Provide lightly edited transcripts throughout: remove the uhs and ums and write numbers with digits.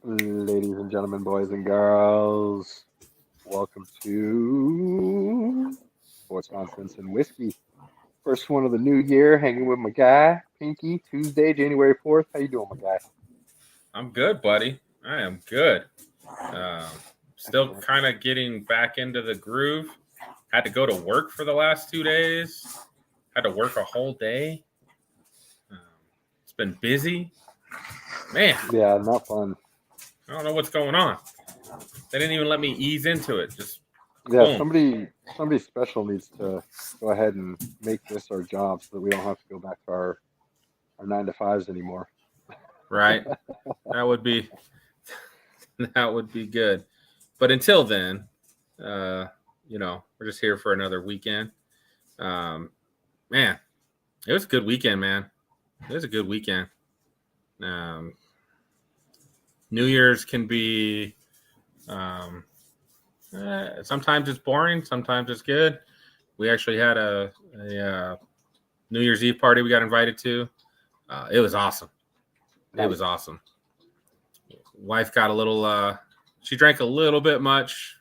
Ladies and gentlemen, boys and girls, welcome to Sports Nonsense and Whiskey. First one of the new year, hanging with my guy, Pinky, Tuesday, January 4th. How you doing, my guy? I'm good, buddy. I am good. Um, Still Excellent. kind of getting back into the groove. Had to go to work for the last 2 days. Had to work a whole day. Um, it's been busy. Man, Yeah, not fun. I don't know what's going on. They didn't even let me ease into it. Just Yeah, boom. somebody special needs to go ahead and make this our job so that we don't have to go back to our 9 to 5s anymore. Right? That would be that would be good. But until then, uh, we're just here for another weekend. Um, Man, it was a good weekend, man. It was a good weekend. Um, New Year's can be um, sometimes it's boring, sometimes it's good. We actually had a New Year's Eve party we got invited to. It was awesome. It was Nice. awesome. Wife got a little. She drank a little bit much.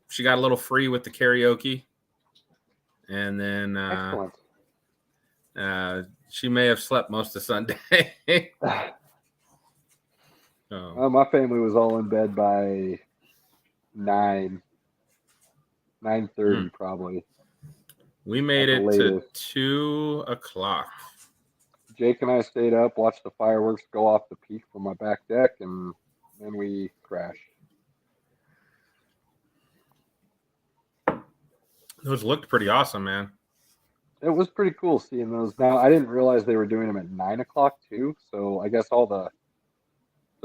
She got a little free with the karaoke, and then Excellent. she may have slept most of Sunday. So My family was all in bed by 9, 9:30 mm, probably we at made the it to latest. 2 o'clock. Jake and I stayed up, watched the fireworks go off the peak from my back deck, and then we crashed. Those looked pretty awesome, man. It was pretty cool seeing those. Now I didn't realize they were doing them at 9 o'clock too. So I guess all the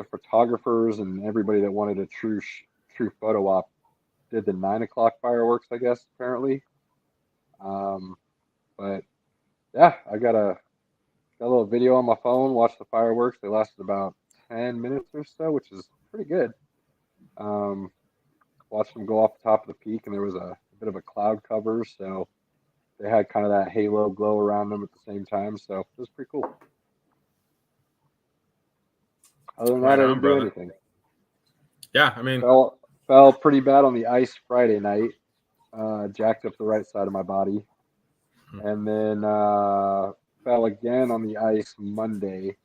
photographers and everybody that wanted a true photo op did the 9 o'clock fireworks. I guess apparently. Um, but yeah, I got a little video on my phone. Watched the fireworks. They lasted about 10 minutes or so, which is pretty good. Um, Watched them go off the top of the peak, and there was a bit of a cloud cover, so they had kind of that halo glow around them at the same time. So it was pretty cool. Other than that, Right I on, didn't do brother. anything. Yeah, I mean, Fell pretty bad on the ice Friday night. Jacked up the right side of my body, and then fell again on the ice Monday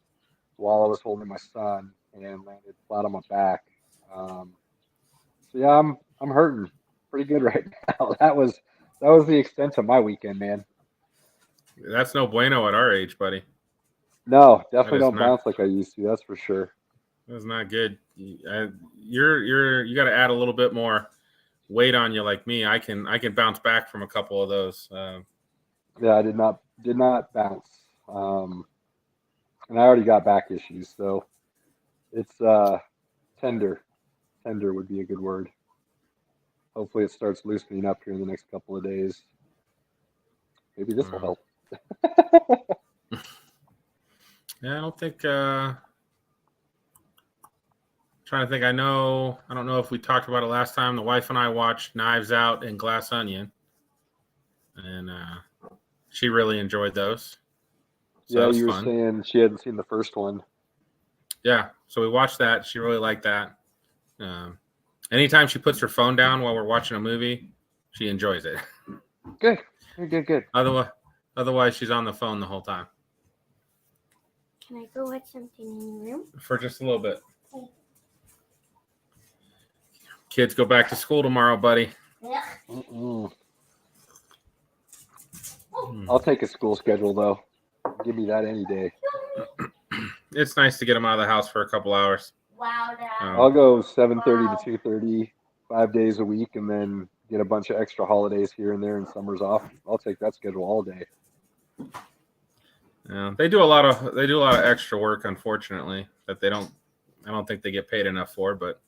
while I was holding my son and landed flat on my back. Um, so yeah, I'm hurting pretty good right now. That was the extent of my weekend, man. that's no bueno at our age, buddy. No, That definitely is don't not. bounce like I used to. That's for sure. That is not good. You got to add a little bit more weight on you, like me. I can bounce back from a couple of those. Yeah, I did not bounce, um, and I already got back issues, so it's tender. Tender would be a good word. Hopefully, it starts loosening up here in the next couple of days. Maybe this will Uh, help. yeah, I don't think. Trying to think. I don't know if we talked about it last time. The wife and I watched Knives Out and Glass Onion, and she really enjoyed those. So that Yeah, was you were fun. saying she hadn't seen the first one. Yeah. So we watched that. She really liked that. Um, Anytime she puts her phone down while we're watching a movie, she enjoys it. Good, good, good, good. Otherwise, otherwise she's on the phone the whole time Can I go watch something in your room? for just a little bit. Kids go back to school tomorrow, buddy. Yeah. Mm-mm. Hmm. I'll take a school schedule though. Give me that any day. It's nice to get them out of the house for a couple hours. Wow, Dad. I'll Um, go 7:30 to 2:30, 5 days a week, and then get a bunch of extra holidays here and there and summers off. I'll take that schedule all day. they do a lot of extra work, unfortunately, that they don't. I don't think they get paid enough for. But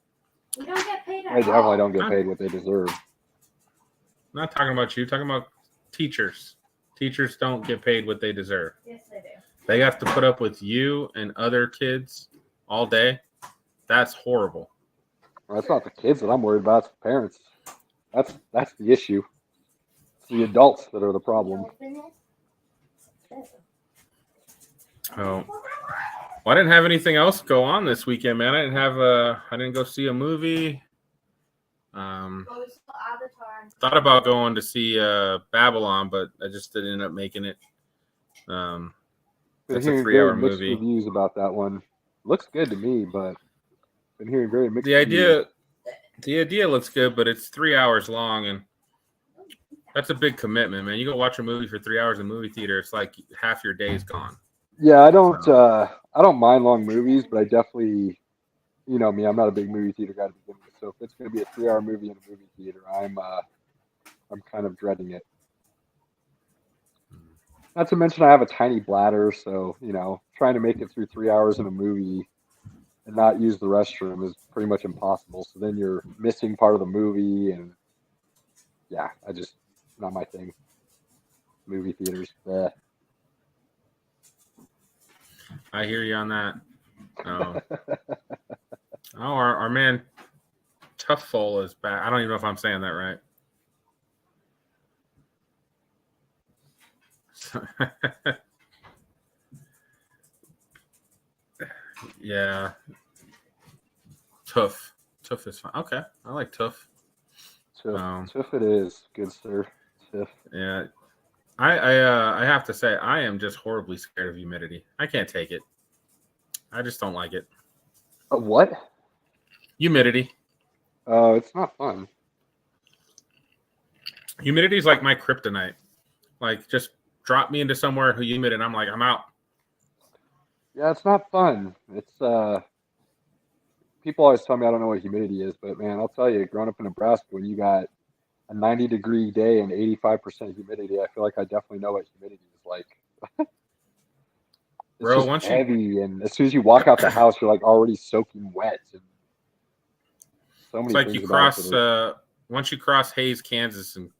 We don't get paid I at definitely all. don't get paid what they deserve. I'm not talking about you. Talking about teachers. Teachers don't get paid what they deserve. Yes, I do. They have to put up with you and other kids all day. That's horrible. Well, it's not the kids that I'm worried about; it's the parents. That's the issue. It's the adults that are the problem. Open it. Oh, Well, I didn't have anything else go on this weekend, man. I didn't go see a movie. Thought about going to see Babylon, but I just didn't end up making it. Been It's a hearing 3-hour very mixed movie. reviews about that one. Looks good to me, but been hearing very mixed reviews. The idea looks good, but it's 3 hours long, and that's a big commitment, man. You go watch a movie for 3 hours in a movie theater, it's like half your day's gone. Yeah, I don't mind long movies, but I definitely, you know me, I'm not a big movie theater guy to begin with. So if it's going to be a 3-hour movie in a movie theater, I'm kind of dreading it. Not to mention I have a tiny bladder, so you know, trying to make it through 3 hours in a movie and not use the restroom is pretty much impossible. So then you're missing part of the movie, and yeah, not my thing. Movie theaters, bleh. I hear you on that. Our man Tuffle is back. I don't even know if I'm saying that right. Yeah. Tuff is fine. Okay, I like Tuff. Tiff it is, good sir. Tiff. Yeah. I have to say I am just horribly scared of humidity. I can't take it. I just don't like it. What? Humidity. Oh, it's not fun. Humidity is like my kryptonite. Like, just drop me into somewhere humid and I'm like, I'm out. Yeah, it's not fun. It's people always tell me I don't know what humidity is, but man, I'll tell you, growing up in Nebraska, when you got a 90-degree day and 85% humidity, I feel like I definitely know what humidity is like. It's Bro, just once heavy, and as soon as you walk out the house, you're like already soaking wet. And so many it's like things you about cross it are- once you cross Hayes, Kansas, and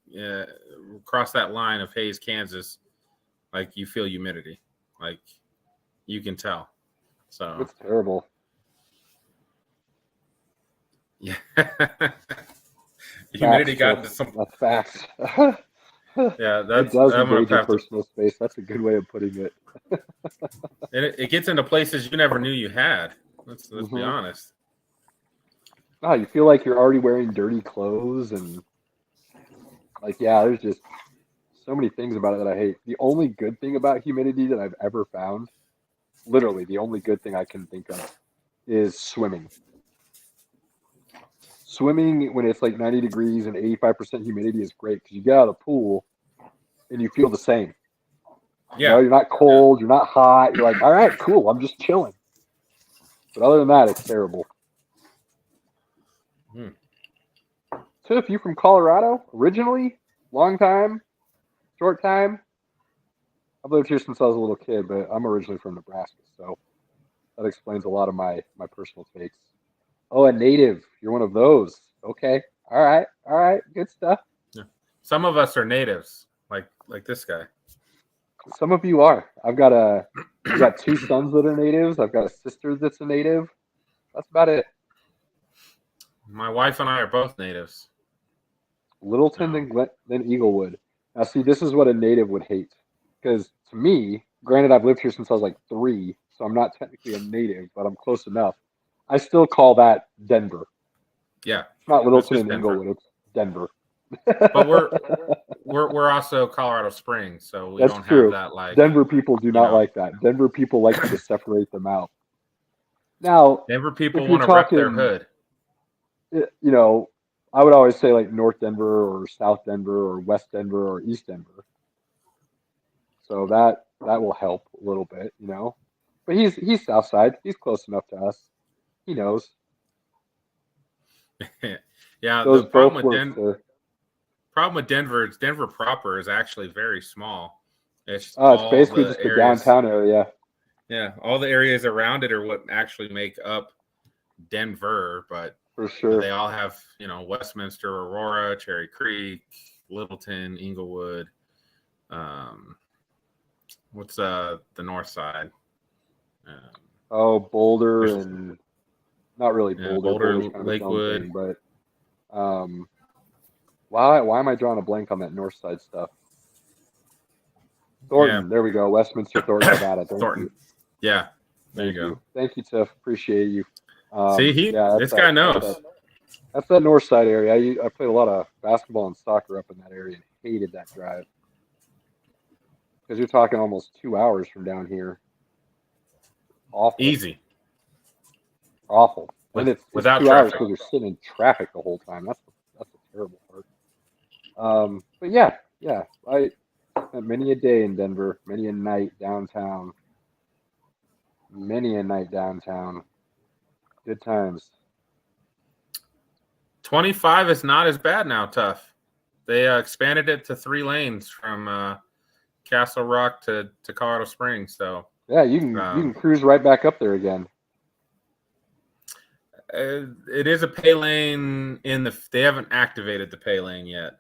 cross that line of Hayes, Kansas, like you feel humidity, like you can tell. So it's terrible. yeah, humidity got into some. That's facts. Yeah, that's it does I'm gonna invade your have to, personal space. That's a good way of putting it. and it gets into places you never knew you had. Let's be Mhm. honest. Oh, you feel like you're already wearing dirty clothes, and like, yeah, there's just so many things about it that I hate. The only good thing about humidity that I've ever found, literally the only good thing I can think of, is swimming. Swimming when it's like 90 degrees and 85% humidity is great because you get out of the pool and you feel the same. You know, Yeah, you're not cold, you're not hot. You're like, all right, cool, I'm just chilling. But other than that, it's terrible. Tiff, you from Colorado originally? Long time? Short time? I've lived here since I was a little kid, but I'm originally from Nebraska, so that explains a lot of my personal takes. Oh, a native. You're one of those. Okay. All right. Good stuff. yeah. Some of us are natives, like this guy. Some of you are. I've got 2 sons that are natives. I've got a sister that's a native. That's about it. My wife and I are both natives. Littleton, then Eaglewood. Now, see, this is what a native would hate. Because to me, granted, I've lived here since I was like 3, so I'm not technically a native, but I'm close enough. I still call that Denver. Yeah, It's not Littleton just and Denver. Inglewood. It's Denver. But we're also Colorado Springs, so we That's don't true. have that like Denver people do not know. like that. Denver people like you to separate them out. Now, Denver people if you're want to rep their talking- hood. you know, I would always say like North Denver or South Denver or West Denver or East Denver. So that will help a little bit, you know. But he's South Side. He's close enough to us. He knows. Yeah, Those the problem both with work. problem with Denver is Denver proper is actually very small. It's It's all basically the just the areas- downtown area. Yeah, all the areas around it are what actually make up Denver, but For sure. they all have, Westminster, Aurora, Cherry Creek, Littleton, Inglewood. What's the north side? Boulder There's- and not really Yeah, Boulder. Boulder, Boulder's kind of its own Lakewood. thing, but why am I drawing a blank on that north side stuff? Thornton, there we go. Westminster, Thornton, Nevada. Thank Thornton. you. Yeah. There you go. Thank you, Tiff. Appreciate you. See, this guy knows. That's that north side area. I played a lot of basketball and soccer up in that area and hated that drive. Because you're talking almost 2 hours from down here. Awful. Easy. Awful. And it's without 2 hours traffic. because you're sitting in traffic the whole time. That's the terrible part. But yeah, I spent many a day in Denver, many a night downtown. Good times. 25 is not as bad now, Tough. They expanded it to 3 lanes from Castle Rock to Colorado Springs. So yeah, you can cruise right back up there again. It is a pay lane they haven't activated the pay lane yet.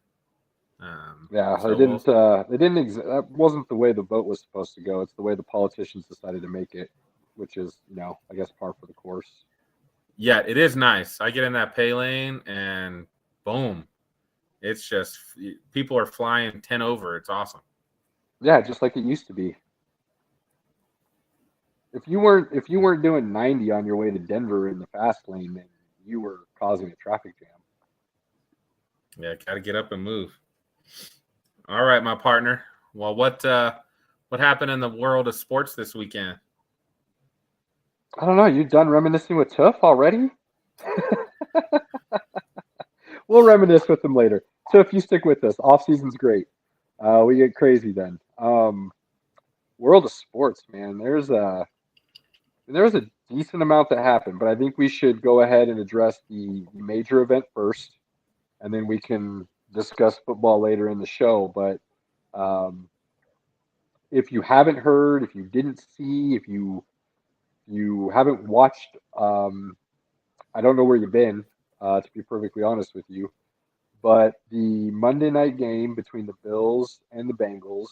They didn't. That wasn't the way the vote was supposed to go. It's the way the politicians decided to make it, which is, I guess par for the course. Yeah, it is nice. I get in that pay lane and boom, it's just people are flying 10 over. It's awesome. Yeah, just like it used to be. If you weren't doing 90 on your way to Denver in the fast lane, then you were causing a traffic jam. Yeah, got to get up and move. All right, my partner. Well, what happened in the world of sports this weekend? I don't know. You done reminiscing with Tuff already? We'll reminisce with him later. Tuff, you stick with us. Off season's great. We get crazy then. World of sports, man. There was a decent amount that happened, but I think we should go ahead and address the major event first, and then we can discuss football later in the show. But if you haven't heard, if you didn't see, if you haven't watched, I don't know where you've been, to be perfectly honest with you. But the Monday night game between the Bills and the Bengals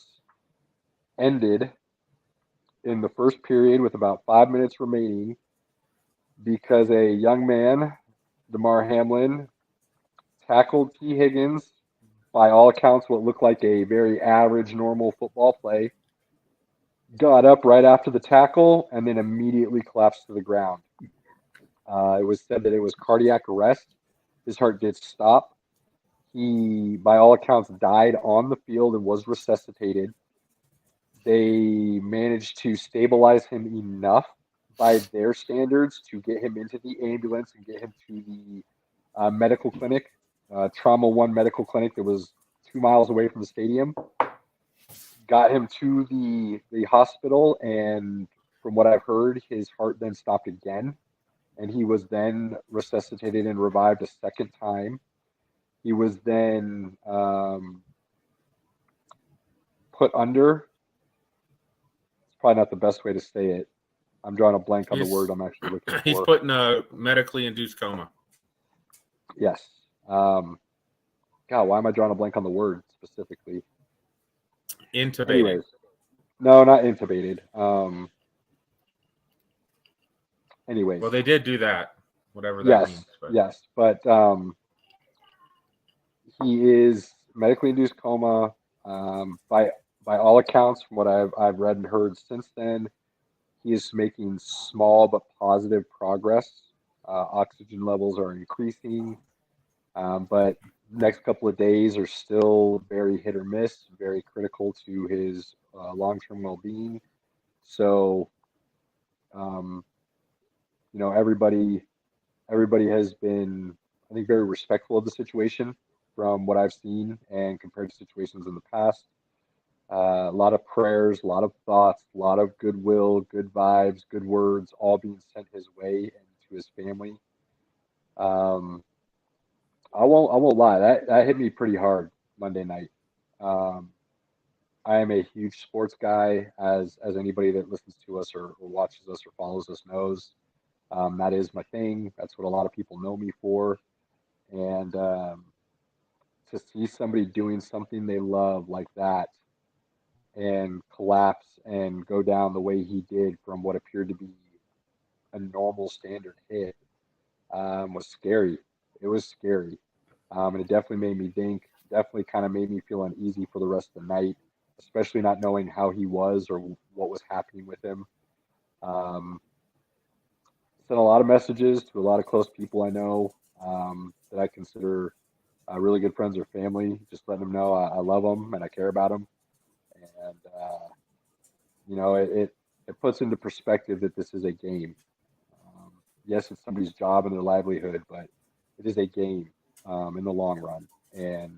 ended in the first period with about 5 minutes remaining because a young man, Damar Hamlin, tackled T. Higgins, by all accounts what looked like a very average, normal football play, got up right after the tackle, and then immediately collapsed to the ground. It was said that it was cardiac arrest. His heart did stop. He, by all accounts, died on the field and was resuscitated. They managed to stabilize him enough by their standards to get him into the ambulance and get him to the medical clinic, Trauma One Medical Clinic that was 2 miles away from the stadium. Got him to the hospital, and from what I've heard, his heart then stopped again, and he was then resuscitated and revived a second time. He was then put under. It's probably not the best way to say it. I'm drawing a blank on the word I'm actually looking for. He's put in a medically induced coma. Yes. God, why am I drawing a blank on the word specifically? Intubated. Anyways, no, not intubated. Anyways. Well, they did do that, whatever that means. But. Yes, but he is medically induced coma. By all accounts, from what I've read and heard since then, he is making small but positive progress. Oxygen levels are increasing, but next couple of days are still very hit or miss, very critical to his long-term well-being. So, everybody has been, I think, very respectful of the situation from what I've seen and compared to situations in the past. A lot of prayers, a lot of thoughts, a lot of goodwill, good vibes, good words, all being sent his way and to his family. I won't lie, that hit me pretty hard Monday night. I am a huge sports guy, as anybody that listens to us or watches us or follows us knows. That is my thing. That's what a lot of people know me for. And to see somebody doing something they love like that and collapse and go down the way he did from what appeared to be a normal standard hit was scary. It was scary. And it definitely made me think, definitely kind of made me feel uneasy for the rest of the night, especially not knowing how he was or what was happening with him. sent a lot of messages to a lot of close people I know that I consider really good friends or family. Just letting them know I love them and I care about them. And it puts into perspective that this is a game. Yes, it's somebody's job and their livelihood, but it is a game in the long run. And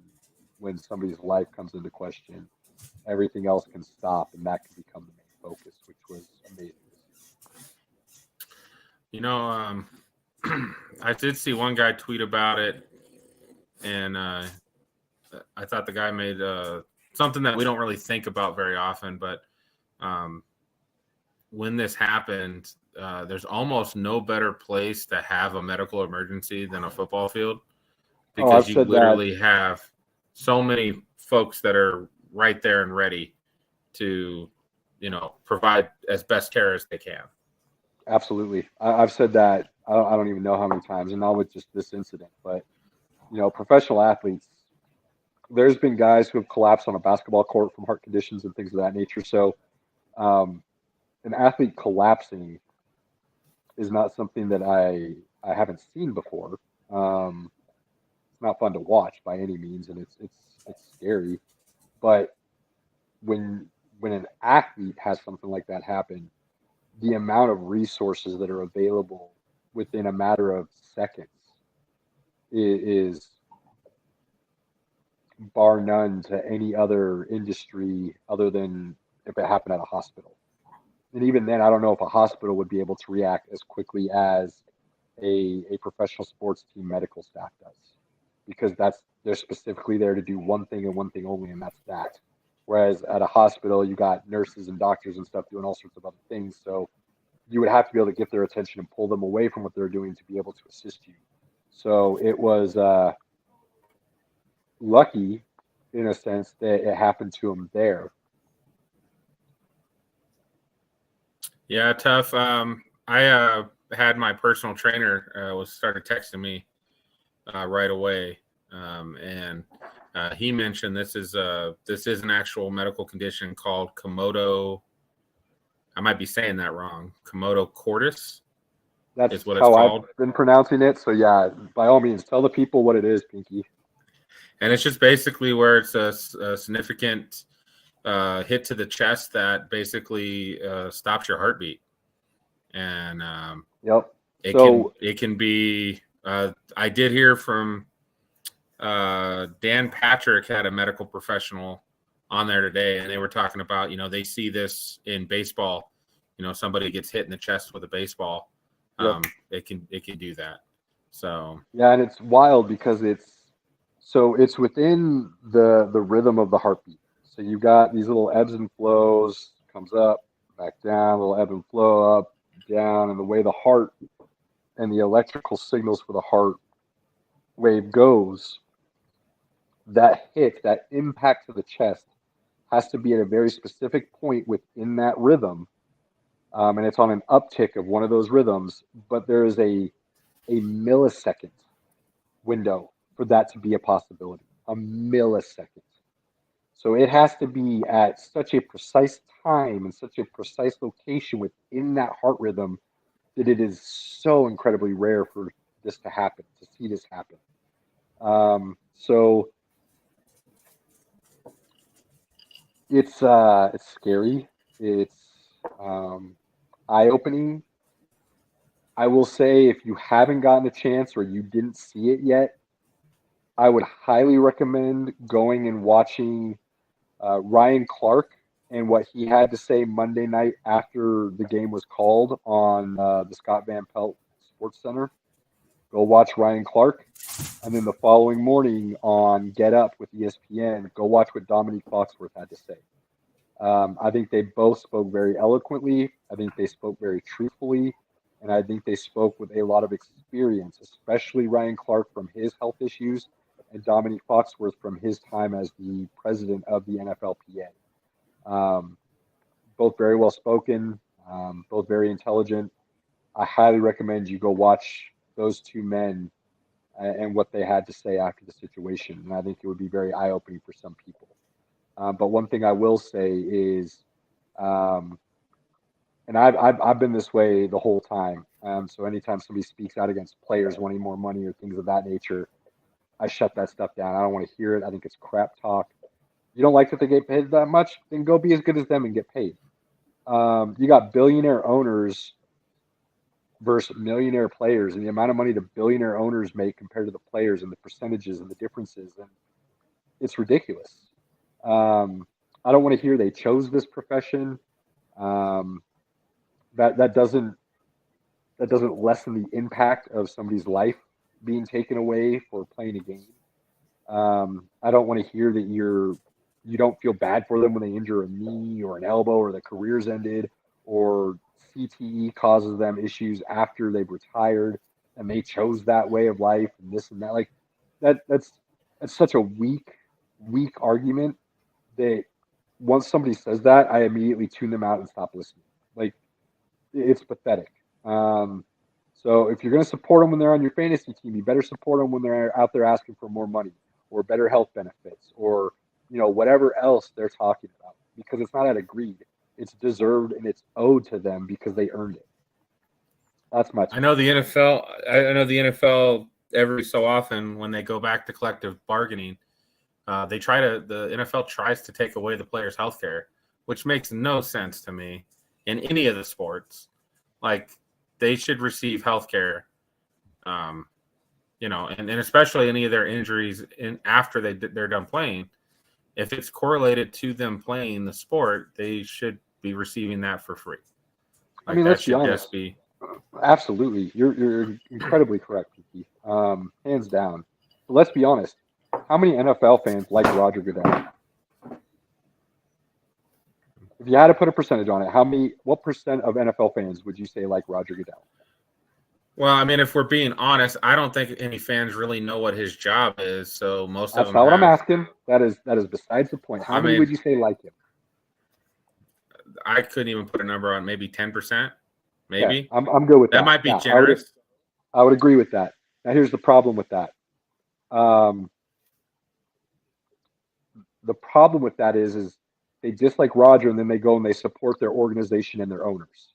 when somebody's life comes into question, everything else can stop, and that can become the main focus, which was amazing. I did see one guy tweet about it, and I thought the guy made something that we don't really think about very often, but when this happened, there's almost no better place to have a medical emergency than a football field, because you literally have so many folks that are right there and ready to, provide as best care as they can. Absolutely. I've said that I don't even know how many times, and not with just this incident, but professional athletes, there's been guys who have collapsed on a basketball court from heart conditions and things of that nature. So an athlete collapsing is not something that I haven't seen before. It's not fun to watch by any means, and it's scary. But when an athlete has something like that happen, the amount of resources that are available within a matter of seconds is bar none to any other industry other than if it happened at a hospital. And even then, I don't know if a hospital would be able to react as quickly as a professional sports team medical staff does, because they're specifically there to do one thing and one thing only, and that's that. Whereas at a hospital, you got nurses and doctors and stuff doing all sorts of other things. So you would have to be able to get their attention and pull them away from what they're doing to be able to assist you. So it was lucky, in a sense, that it happened to him there. Yeah, tough. I had my personal trainer started texting me right away, and he mentioned this is an actual medical condition called Komodo. I might be saying that wrong. Komodo cordis. That's what it's how called. I've been pronouncing it. So yeah, by all means, tell the people what it is, Pinky. And it's just basically where it's a significant hit to the chest that basically stops your heartbeat. And yep, it can be. I did hear from Dan Patrick had a medical professional on there today, and they were talking about, they see this in baseball. Somebody gets hit in the chest with a baseball. Yep. It can do that. So yeah, and it's wild because it's within the rhythm of the heartbeat. So you got these little ebbs and flows, comes up, back down, little ebb and flow up, down, and the way the heart and the electrical signals for the heart wave goes, that hit, that impact to the chest has to be at a very specific point within that rhythm. And it's on an uptick of one of those rhythms, but there is a millisecond window for that to be a possibility. A millisecond. So it has to be at such a precise time and such a precise location within that heart rhythm that it is so incredibly rare for this to happen, to see this happen. So it's scary. It's eye-opening. I will say, if you haven't gotten a chance or you didn't see it yet, I would highly recommend going and watching Ryan Clark and what he had to say Monday night after the game was called on the Scott Van Pelt Sports Center. Go watch Ryan Clark. And then the following morning on Get Up with ESPN, go watch what Dominique Foxworth had to say. I think they both spoke very eloquently. I think they spoke very truthfully. And I think they spoke with a lot of experience, especially Ryan Clark from his health issues and Dominique Foxworth from his time as the president of the NFLPA. Both very well spoken, both very intelligent. I highly recommend you go watch those two men and what they had to say after the situation. And I think it would be very eye-opening for some people. But one thing I will say is and I've been this way the whole time. So anytime somebody speaks out against players wanting more money or things of that nature, I shut that stuff down. I don't want to hear it. I think it's crap talk. You don't like that they get paid that much? Then go be as good as them and get paid. You got billionaire owners versus millionaire players, and the amount of money the billionaire owners make compared to the players and the percentages and the differences, and it's ridiculous. I don't want to hear they chose this profession. That doesn't lessen the impact of somebody's life being taken away for playing a game. I don't want to hear that you don't feel bad for them when they injure a knee or an elbow or their career's ended or CTE causes them issues after they've retired and they chose that way of life and this and that. Like that's such a weak argument that once somebody says that, I immediately tune them out and stop listening. Like it's pathetic. So if you're going to support them when they're on your fantasy team, you better support them when they're out there asking for more money or better health benefits or whatever else they're talking about, because it's not out of greed. It's deserved and it's owed to them because they earned it. That's my. I know the NFL. I know the NFL every so often when they go back to collective bargaining, the NFL tries to take away the players' health care, which makes no sense to me in any of the sports. Like they should receive health care, and especially any of their injuries after they're done playing. If it's correlated to them playing the sport, they should be receiving that for free. Like, I mean, let's be honest. Absolutely, you're incredibly correct, Kiki. Hands down. But let's be honest. How many NFL fans like Roger Goodell? If you had to put a percentage on it, what percent of NFL fans would you say like Roger Goodell? Well, I mean, if we're being honest, I don't think any fans really know what his job is. So most That's of them. That's not what I'm asking. That is besides the point. How many would you say like him? I couldn't even put a number on. Maybe 10%. Maybe. Yeah, I'm good with that. That might be generous. I would agree with that. Now here's the problem with that. The problem with that is they dislike Roger and then they go and they support their organization and their owners.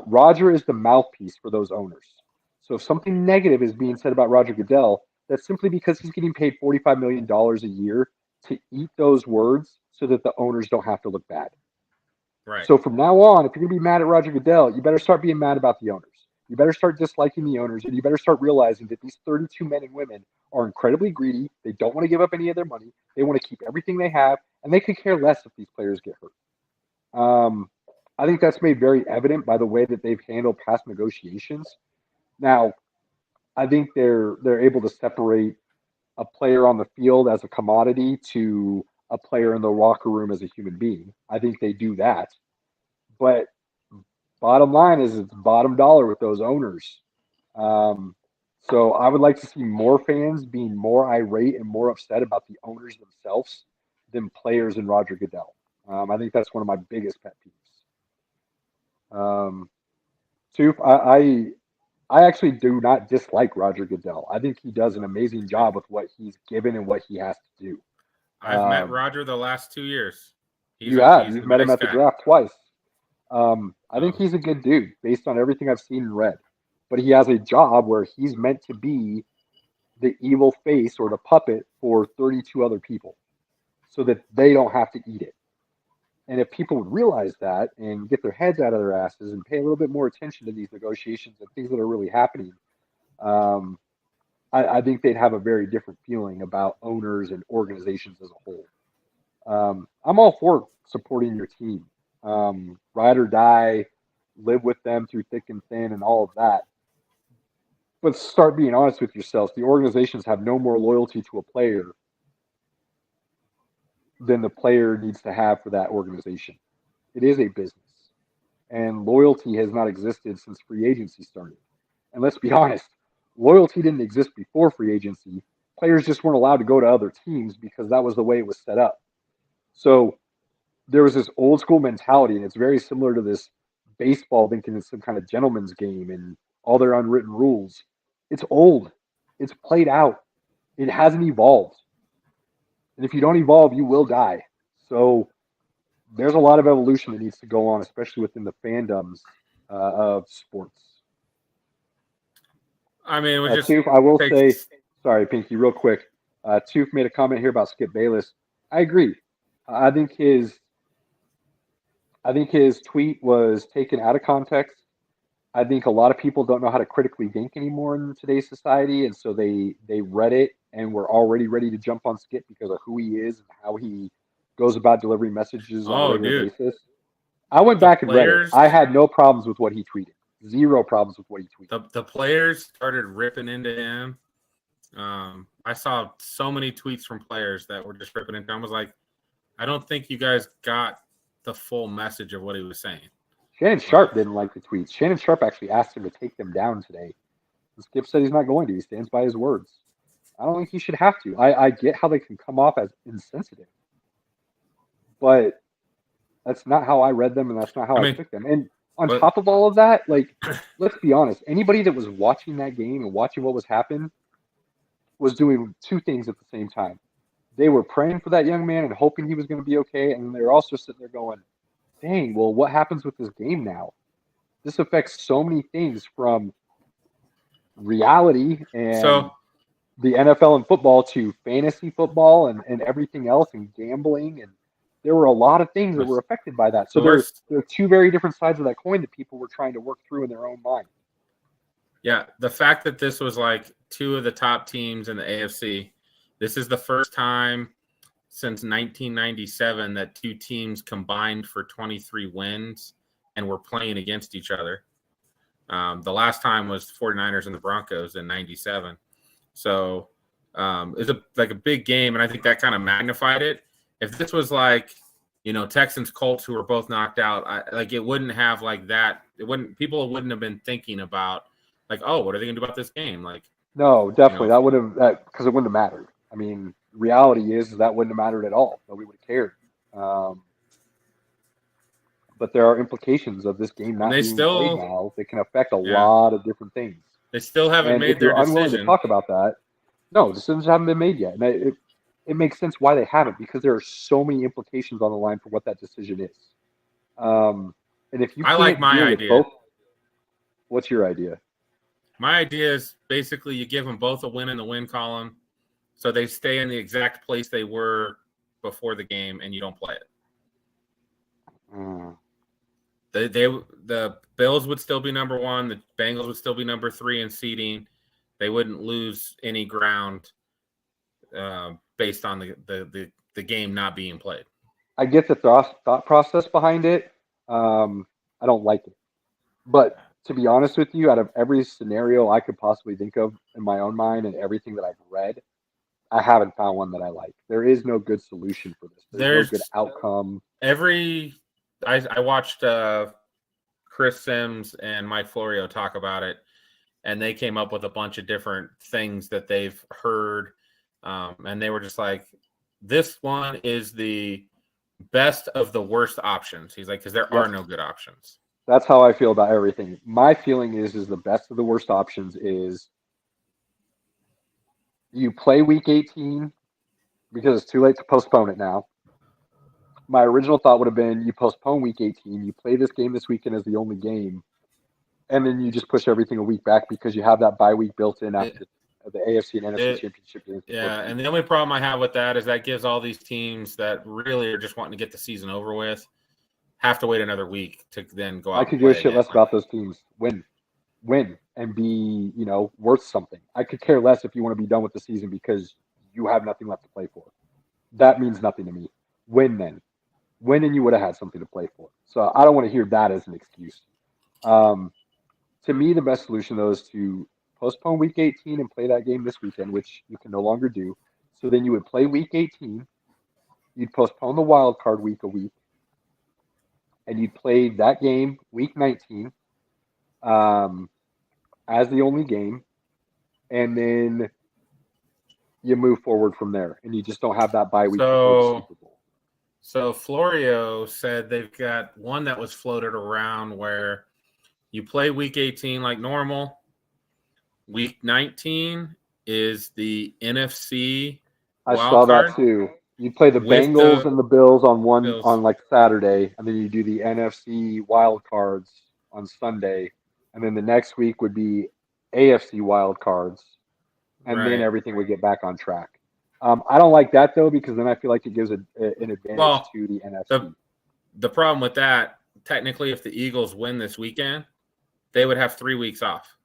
Roger is the mouthpiece for those owners. So if something negative is being said about Roger Goodell, that's simply because he's getting paid $45 million a year to eat those words so that the owners don't have to look bad. Right. So from now on, if you're going to be mad at Roger Goodell, you better start being mad about the owners. You better start disliking the owners, and you better start realizing that these 32 men and women are incredibly greedy. They don't want to give up any of their money. They want to keep everything they have, and they could care less if these players get hurt. I think that's made very evident by the way that they've handled past negotiations. Now, I think they're able to separate a player on the field as a commodity to a player in the locker room as a human being. I think they do that. But bottom line is it's bottom dollar with those owners. So I would like to see more fans being more irate and more upset about the owners themselves than players and Roger Goodell. I think that's one of my biggest pet peeves. Toof, I actually do not dislike Roger Goodell. I think he does an amazing job with what he's given and what he has to do. I've met Roger the last 2 years. You've met him at the draft twice. I think he's a good dude based on everything I've seen and read. But he has a job where he's meant to be the evil face or the puppet for 32 other people so that they don't have to eat it. And if people would realize that and get their heads out of their asses and pay a little bit more attention to these negotiations and things that are really happening, I think they'd have a very different feeling about owners and organizations as a whole. I'm all for supporting your team. Ride or die, live with them through thick and thin and all of that. But start being honest with yourselves. The organizations have no more loyalty to a player than the player needs to have for that organization. It is a business. And loyalty has not existed since free agency started. And let's be honest, loyalty didn't exist before free agency. Players just weren't allowed to go to other teams because that was the way it was set up. So there was this old school mentality, and it's very similar to this baseball thinking it's some kind of gentleman's game and all their unwritten rules. It's old. It's played out. It hasn't evolved. And if you don't evolve, you will die. So there's a lot of evolution that needs to go on, especially within the fandoms of sports. I mean, we just Toof, I will takes. say, sorry, Pinky, real quick. Toof made a comment here about Skip Bayless. I agree. I think his tweet was taken out of context. I think a lot of people don't know how to critically think anymore in today's society, and so they read it and were already ready to jump on Skip because of who he is and how he goes about delivering messages on a regular basis. I went back and read it. I had no problems with what he tweeted. Zero problems with what he tweeted. The players started ripping into him. I saw so many tweets from players that were just ripping into him. I was like, I don't think you guys got the full message of what he was saying. Shannon Sharp didn't like the tweets. Shannon Sharp actually asked him to take them down today. And Skip said he's not going to. He stands by his words. I don't think he should have to. I get how they can come off as insensitive. But that's not how I read them, and that's not how I took them. And on top of all of that, like, let's be honest. Anybody that was watching that game and watching what was happening was doing two things at the same time. They were praying for that young man and hoping he was going to be okay, and they were also sitting there going, dang, well, what happens with this game now? This affects so many things from reality and the NFL and football to fantasy football and everything else and gambling. And there were a lot of things that were affected by that. So there are two very different sides of that coin that people were trying to work through in their own mind. Yeah, the fact that this was like two of the top teams in the AFC, this is the first time since 1997 that two teams combined for 23 wins and were playing against each other. The last time was the 49ers and the Broncos in 97. So it's like a big game, and I think that kind of magnified it. If this was like, Texans Colts, who were both knocked out, it wouldn't have like that. People wouldn't have been thinking about like, oh, what are they going to do about this game? Like, no, definitely that would have because it wouldn't have mattered. I mean, reality is that wouldn't have mattered at all. Nobody would have cared. But there are implications of this game not being played now that can affect a lot of different things. They still haven't made their decision. If you're unwilling to talk about that, no, decisions haven't been made yet. And it makes sense why they haven't, because there are so many implications on the line for what that decision is. And if you I like my idea. What's your idea? My idea is basically you give them both a win in the win column, so they stay in the exact place they were before the game, and you don't play it. The Bills would still be number one. The Bengals would still be number 3 in seeding. They wouldn't lose any ground based on the game not being played. I get the thought process behind it. I don't like it, but to be honest with you, out of every scenario I could possibly think of in my own mind and everything that I've read, I haven't found one that I like. There is no good solution for this. There's no good outcome. I watched Chris Sims and Mike Florio talk about it, and they came up with a bunch of different things that they've heard, and they were just like, this one is the best of the worst options. He's like, because there are no good options. That's how I feel about everything. My feeling is the best of the worst options is you play week 18 because it's too late to postpone it now. My original thought would have been you postpone week 18, you play this game this weekend as the only game, and then you just push everything a week back because you have that bye week built in after the AFC and NFC championship games. Yeah, and the only problem I have with that is that gives all these teams that really are just wanting to get the season over with have to wait another week to then go out. I could give a shit less about those teams. Win, and be, worth something. I could care less if you want to be done with the season because you have nothing left to play for. That means nothing to me. Win then. Win and you would have had something to play for. So I don't want to hear that as an excuse. To me, the best solution, though, is to postpone week 18 and play that game this weekend, which you can no longer do. So then you would play week 18. You'd postpone the wild card week a week. And you'd play that game week 19 as the only game. And then you move forward from there. And you just don't have that bye week. So Florio said they've got one that was floated around where you play week 18 like normal. Week 19 is the NFC I saw card. that too. You play the with Bengals the and the Bills Bills. on like Saturday, and then you do the NFC wild cards on Sunday, and then the next week would be AFC wild cards, and then Right. everything would get back on track. I don't like that though because then I feel like it gives an advantage Well, to the NFC. the problem with that, technically, if the Eagles win this weekend, they would have 3 weeks off.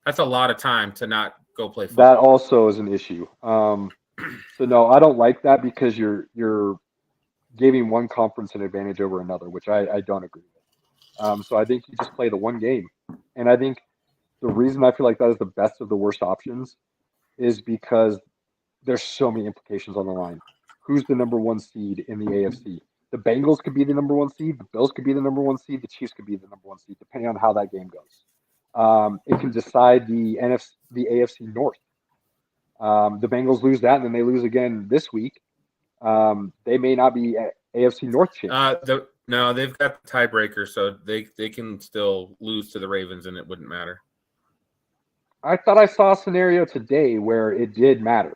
That's a lot of time to not go play football. That also is an issue. So no, I don't like that because you're giving one conference an advantage over another, which I don't agree with. So I think you just play the one game, and I think the reason I feel like that is the best of the worst options is because there's so many implications on the line. Who's the number one seed in the AFC? The Bengals could be the number one seed. The Bills could be the number one seed. The Chiefs could be the number one seed, depending on how that game goes. It can decide the AFC North. The Bengals lose that, and then they lose again this week. They may not be AFC North champions. No, they've got the tiebreaker, so they can still lose to the Ravens, and it wouldn't matter. I thought I saw a scenario today where it did matter.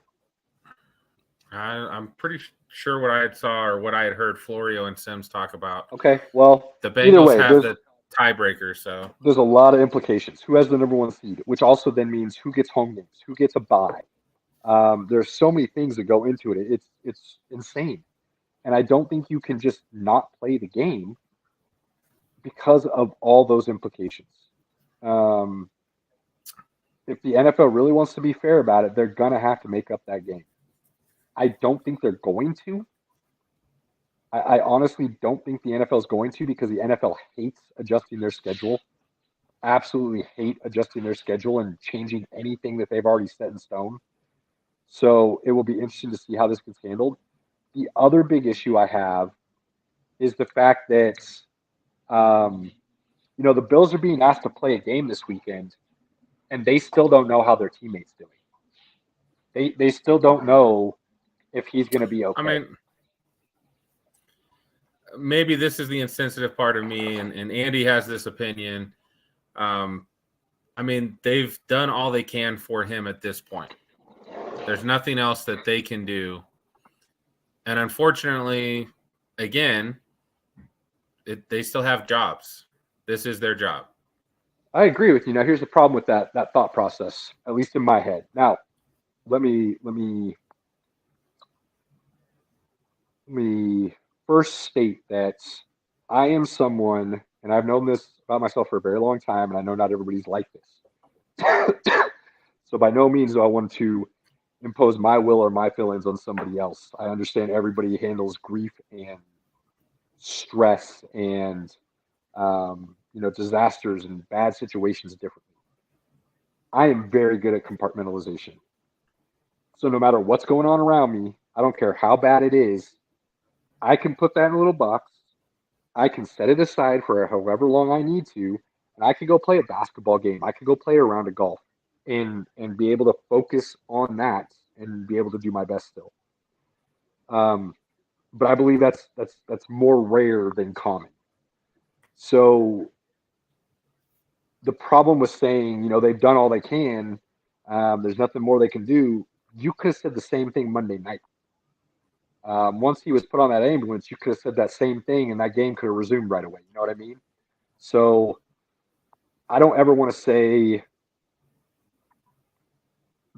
I'm pretty sure what I had saw or what I had heard Florio and Sims talk about. Okay, well, The either Bengals way, have the tiebreaker, so there's a lot of implications. Who has the number one seed, which also then means who gets home games, who gets a bye. There's so many things that go into it. It's insane, and I don't think you can just not play the game because of all those implications. If the NFL really wants to be fair about it, they're gonna have to make up that game. I don't think they're going to. I honestly don't think the NFL is going to because the NFL hates adjusting their schedule. Absolutely hate adjusting their schedule and changing anything that they've already set in stone. So it will be interesting to see how this gets handled. The other big issue I have is the fact that, the Bills are being asked to play a game this weekend, and they still don't know how their teammate's doing. They still don't know if he's going to be okay. I mean, maybe this is the insensitive part of me, and Andy has this opinion. I mean, they've done all they can for him at this point. There's nothing else that they can do. And unfortunately, again, they still have jobs. This is their job. I agree with you. Now, here's the problem with that thought process, at least in my head. Now, let me first state that I am someone, and I've known this about myself for a very long time, and I know not everybody's like this. So by no means do I want to impose my will or my feelings on somebody else. I understand everybody handles grief and stress and disasters and bad situations differently. I am very good at compartmentalization. So no matter what's going on around me, I don't care how bad it is, I can put that in a little box. I can set it aside for however long I need to, and I can go play a basketball game. I can go play a round of golf and be able to focus on that and be able to do my best still. But I believe that's more rare than common. So the problem with saying, they've done all they can, there's nothing more they can do. You could have said the same thing Monday night. Once he was put on that ambulance, you could have said that same thing and that game could have resumed right away. You know what I mean? So I don't ever want to say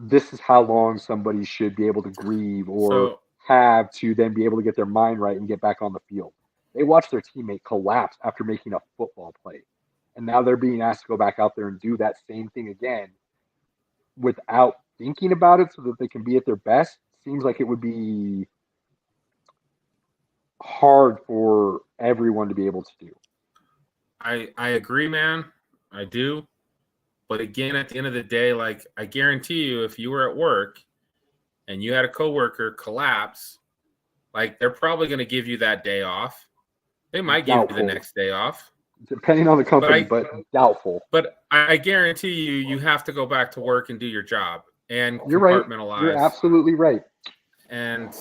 this is how long somebody should be able to grieve or have to then be able to get their mind right and get back on the field. They watched their teammate collapse after making a football play. And now they're being asked to go back out there and do that same thing again without thinking about it so that they can be at their best. Seems like it would be hard for everyone to be able to do. I agree, man. I do. But again, at the end of the day, like, I guarantee you, if you were at work and you had a coworker collapse, like, they're probably going to give you that day off. They might give you the next day off. Depending on the company, but doubtful. But I guarantee you have to go back to work and do your job and You're right. compartmentalize. You're absolutely right. And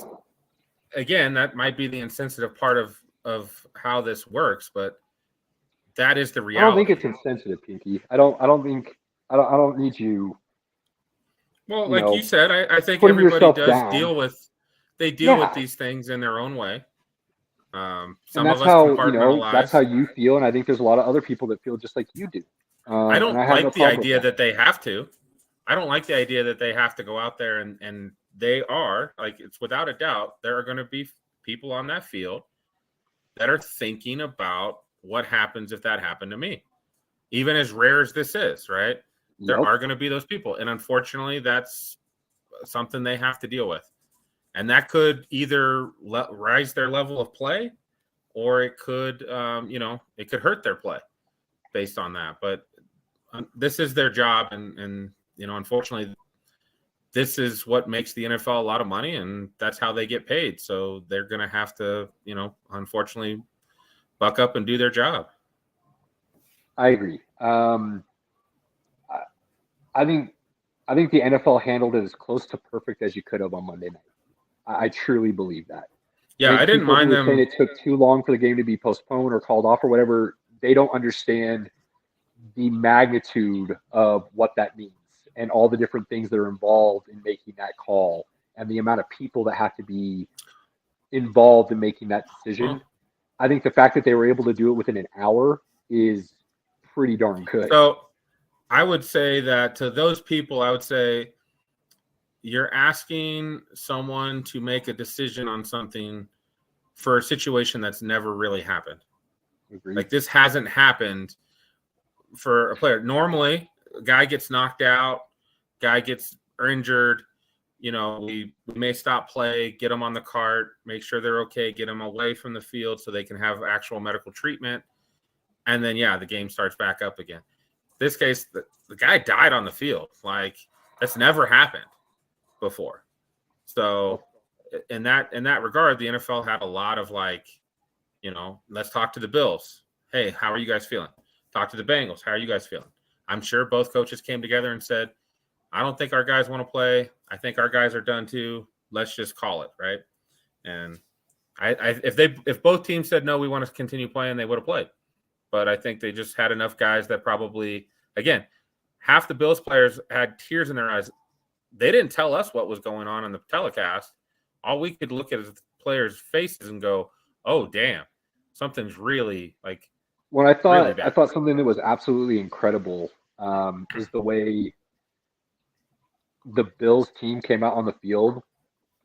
again, that might be the insensitive part of how this works, but that is the reality. I don't think it's insensitive, Pinky. I don't need you. Well, like you said, I think putting everybody yourself does down. deal with they deal with Yeah. these things in their own way. And Some that's of us how, compartmentalize. that's how you feel. And I think there's a lot of other people that feel just like you do. I And don't I have no like the problem with idea that. that they have to. I don't like the idea that they have to go out there and they are, like, it's without a doubt, there are going to be people on that field that are thinking about what happens if that happened to me. Even as rare as this is, right? There Yep. are going to be those people. And unfortunately, that's something they have to deal with. And that could either rise their level of play, or it could, it could hurt their play based on that. But this is their job. And unfortunately, this is what makes the NFL a lot of money, and that's how they get paid. So they're going to have to, unfortunately, buck up and do their job. I agree. I think the NFL handled it as close to perfect as you could have on Monday night. I truly believe that. Yeah, I didn't people who mind were them. saying it took too long for the game to be postponed or called off or whatever. They don't understand the magnitude of what that means and all the different things that are involved in making that call and the amount of people that have to be involved in making that decision. Well, I think the fact that they were able to do it within an hour is pretty darn good. So I would say that to those people, I would say you're asking someone to make a decision on something for a situation that's never really happened. Agreed. Like, this hasn't happened for a player. Normally, a guy gets knocked out, guy gets injured. We may stop play, get them on the cart, make sure they're okay, get them away from the field so they can have actual medical treatment. And then, the game starts back up again. This case, the guy died on the field. Like, that's never happened before. So in that regard, the NFL had a lot of, like, let's talk to the Bills. Hey, how are you guys feeling? Talk to the Bengals. How are you guys feeling? I'm sure both coaches came together and said, I don't think our guys want to play. I think our guys are done too. Let's just call it, right? And if both teams said no, we want to continue playing, they would have played. But I think they just had enough guys that probably, again, half the Bills players had tears in their eyes. They didn't tell us what was going on in the telecast. All we could look at is the players' faces and go, "Oh, damn, something's really like." When I thought really bad. I thought something that was absolutely incredible is the way the Bills team came out on the field,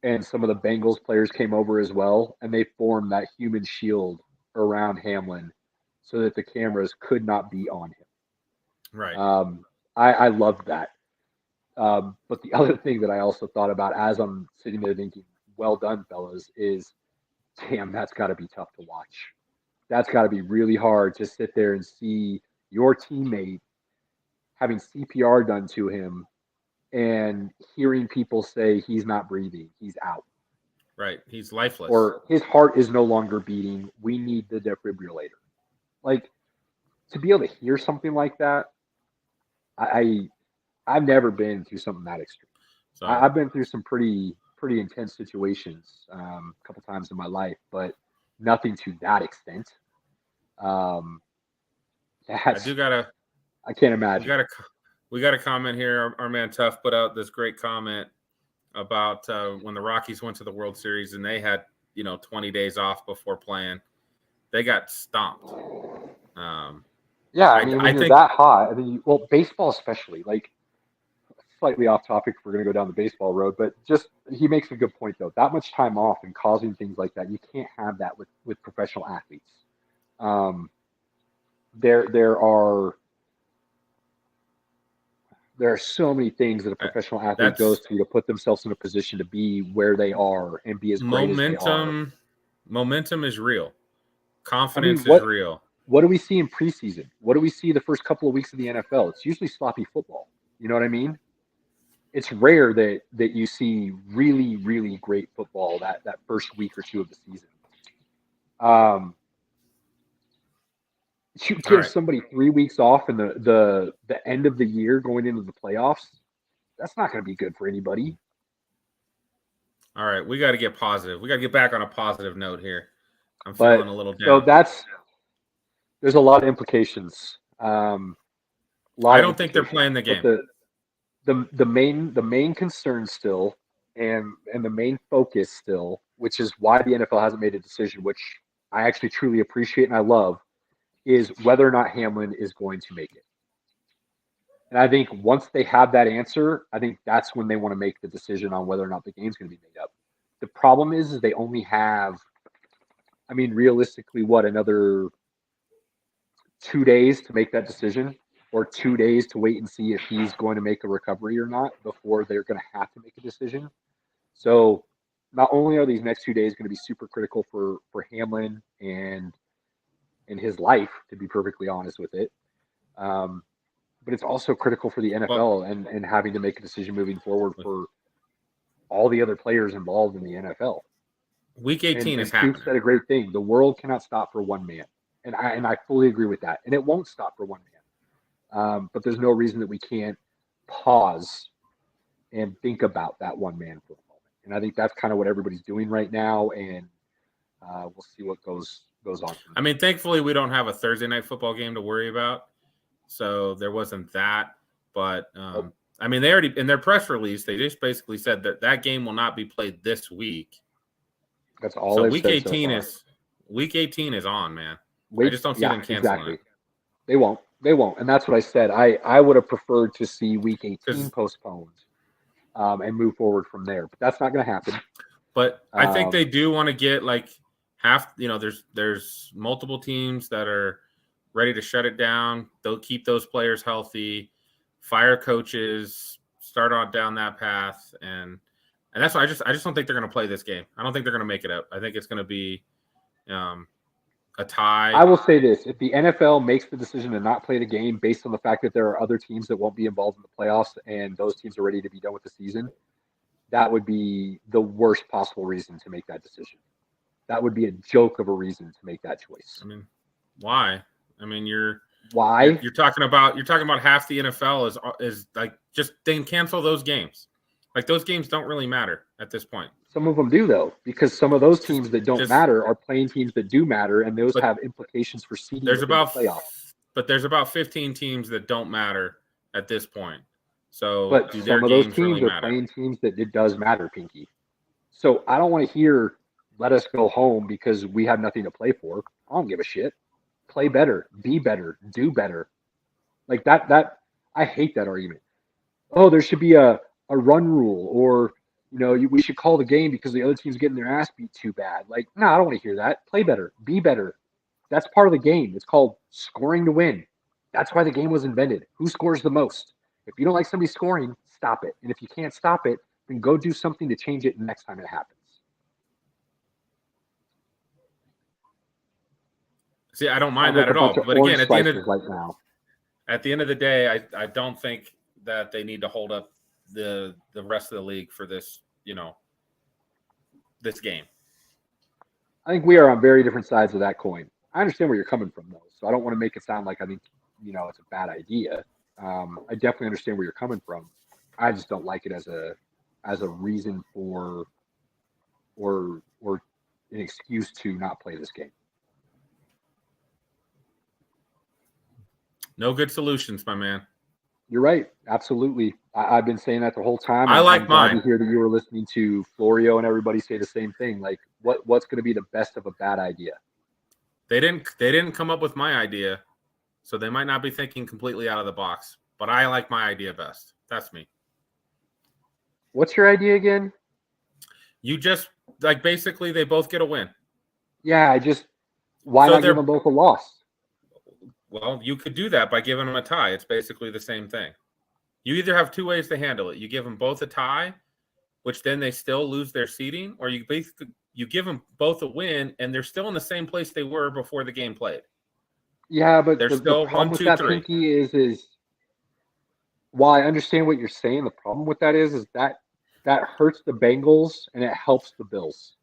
and some of the Bengals players came over as well, and they formed that human shield around Hamlin so that the cameras could not be on him. Right. I loved that. But the other thing that I also thought about as I'm sitting there thinking, well done, fellas, is, damn, that's got to be tough to watch. That's got to be really hard to sit there and see your teammate having CPR done to him and hearing people say he's not breathing, he's out. Right. He's lifeless. Or his heart is no longer beating. We need the defibrillator. Like, to be able to hear something like that, I've never been through something that extreme. So, I've been through some pretty intense situations a couple times in my life, but nothing to that extent. I can't imagine. We got a comment here. Our man Tuff put out this great comment about when the Rockies went to the World Series and they had 20 days off before playing. They got stomped. Yeah, I mean, when you're that hot, I mean, well, baseball especially, like, slightly off topic if we're going to go down the baseball road, but just, he makes a good point, though. That much time off and causing things like that, you can't have that with professional athletes. There are so many things that a professional athlete goes through to put themselves in a position to be where they are and be as great as they are. Momentum is real. Confidence is real. What do we see in preseason? What do we see the first couple of weeks of the NFL? It's usually sloppy football. You know what I mean? It's rare that you see really, really great football that first week or two of the season. You give somebody 3 weeks off in the end of the year going into the playoffs, that's not going to be good for anybody. All right, we got to get positive. We got to get back on a positive note here. I'm feeling a little down. So there's a lot of implications. I don't think they're playing the game. The main concern still and the main focus still, which is why the NFL hasn't made a decision, which I actually truly appreciate and I love, is whether or not Hamlin is going to make it. And I think once they have that answer, I think that's when they want to make the decision on whether or not the game's going to be made up. The problem is they only have, I mean, realistically, what, another 2 days to make that decision, or 2 days to wait and see if he's going to make a recovery or not before they're going to have to make a decision. So not only are these next 2 days going to be super critical for Hamlin and his life, to be perfectly honest with it, but it's also critical for the NFL and having to make a decision moving forward for all the other players involved in the NFL. Week 18 is Coop happening. said a great thing. The world cannot stop for one man. And I fully agree with that. And it won't stop for one man. But there's no reason that we can't pause and think about that one man for a moment. And I think that's kind of what everybody's doing right now. And we'll see what goes on. I mean, thankfully, we don't have a Thursday night football game to worry about. So there wasn't that. But, I mean, they already, in their press release, they just basically said that game will not be played this week. That's all. So week 18 is on, man. I just don't see them canceling exactly. it. They won't. And that's what I said. I would have preferred to see week 18 postponed and move forward from there. But that's not going to happen. But I think they do want to get like half, there's multiple teams that are ready to shut it down. They'll keep those players healthy, fire coaches, start on down that path. And that's why I just don't think they're going to play this game. I don't think they're going to make it up. I think it's going to be a tie. I will say this. If the NFL makes the decision to not play the game based on the fact that there are other teams that won't be involved in the playoffs and those teams are ready to be done with the season, that would be the worst possible reason to make that decision. That would be a joke of a reason to make that choice. I mean, why? I mean, you're talking about half the NFL is like, just then cancel those games. Like, those games don't really matter at this point. Some of them do, though, because some of those teams that don't matter are playing teams that do matter, and those have implications for seeding in the playoffs. But there's about 15 teams that don't matter at this point. So, but some of those teams really are playing teams that it does matter, Pinky. So I don't want to hear "let us go home" because we have nothing to play for. I don't give a shit. Play better, be better, do better. Like that. I hate that argument. Oh, there should be a run rule, or we should call the game because the other team's getting their ass beat too bad. Like, no, I don't want to hear that. Play better, be better. That's part of the game. It's called scoring to win. That's why the game was invented. Who scores the most? If you don't like somebody scoring, stop it. And if you can't stop it, then go do something to change it next time it happens. See, I don't mind that at all. But again, at the end of the day, I don't think that they need to hold up the rest of the league for this, this game. I think we are on very different sides of that coin. I understand where you're coming from, though, so I don't want to make it sound like I think it's a bad idea. I definitely understand where you're coming from. I just don't like it as a reason for or an excuse to not play this game. No good solutions, my man. You're right. Absolutely. I've been saying that the whole time. I'm glad mine. to hear that you were listening to Florio and everybody say the same thing. Like, what's going to be the best of a bad idea? They didn't come up with my idea, so they might not be thinking completely out of the box. But I like my idea best. That's me. What's your idea again? You just basically they both get a win. Yeah, why not give them both a loss? Well, you could do that by giving them a tie. It's basically the same thing. You either have two ways to handle it. You give them both a tie, which then they still lose their seeding, or you give them both a win, and they're still in the same place they were before the game played. Yeah, but they're still the problem 1, with 2, that, 3. Pinky, is while I understand what you're saying, the problem with that is that hurts the Bengals and it helps the Bills.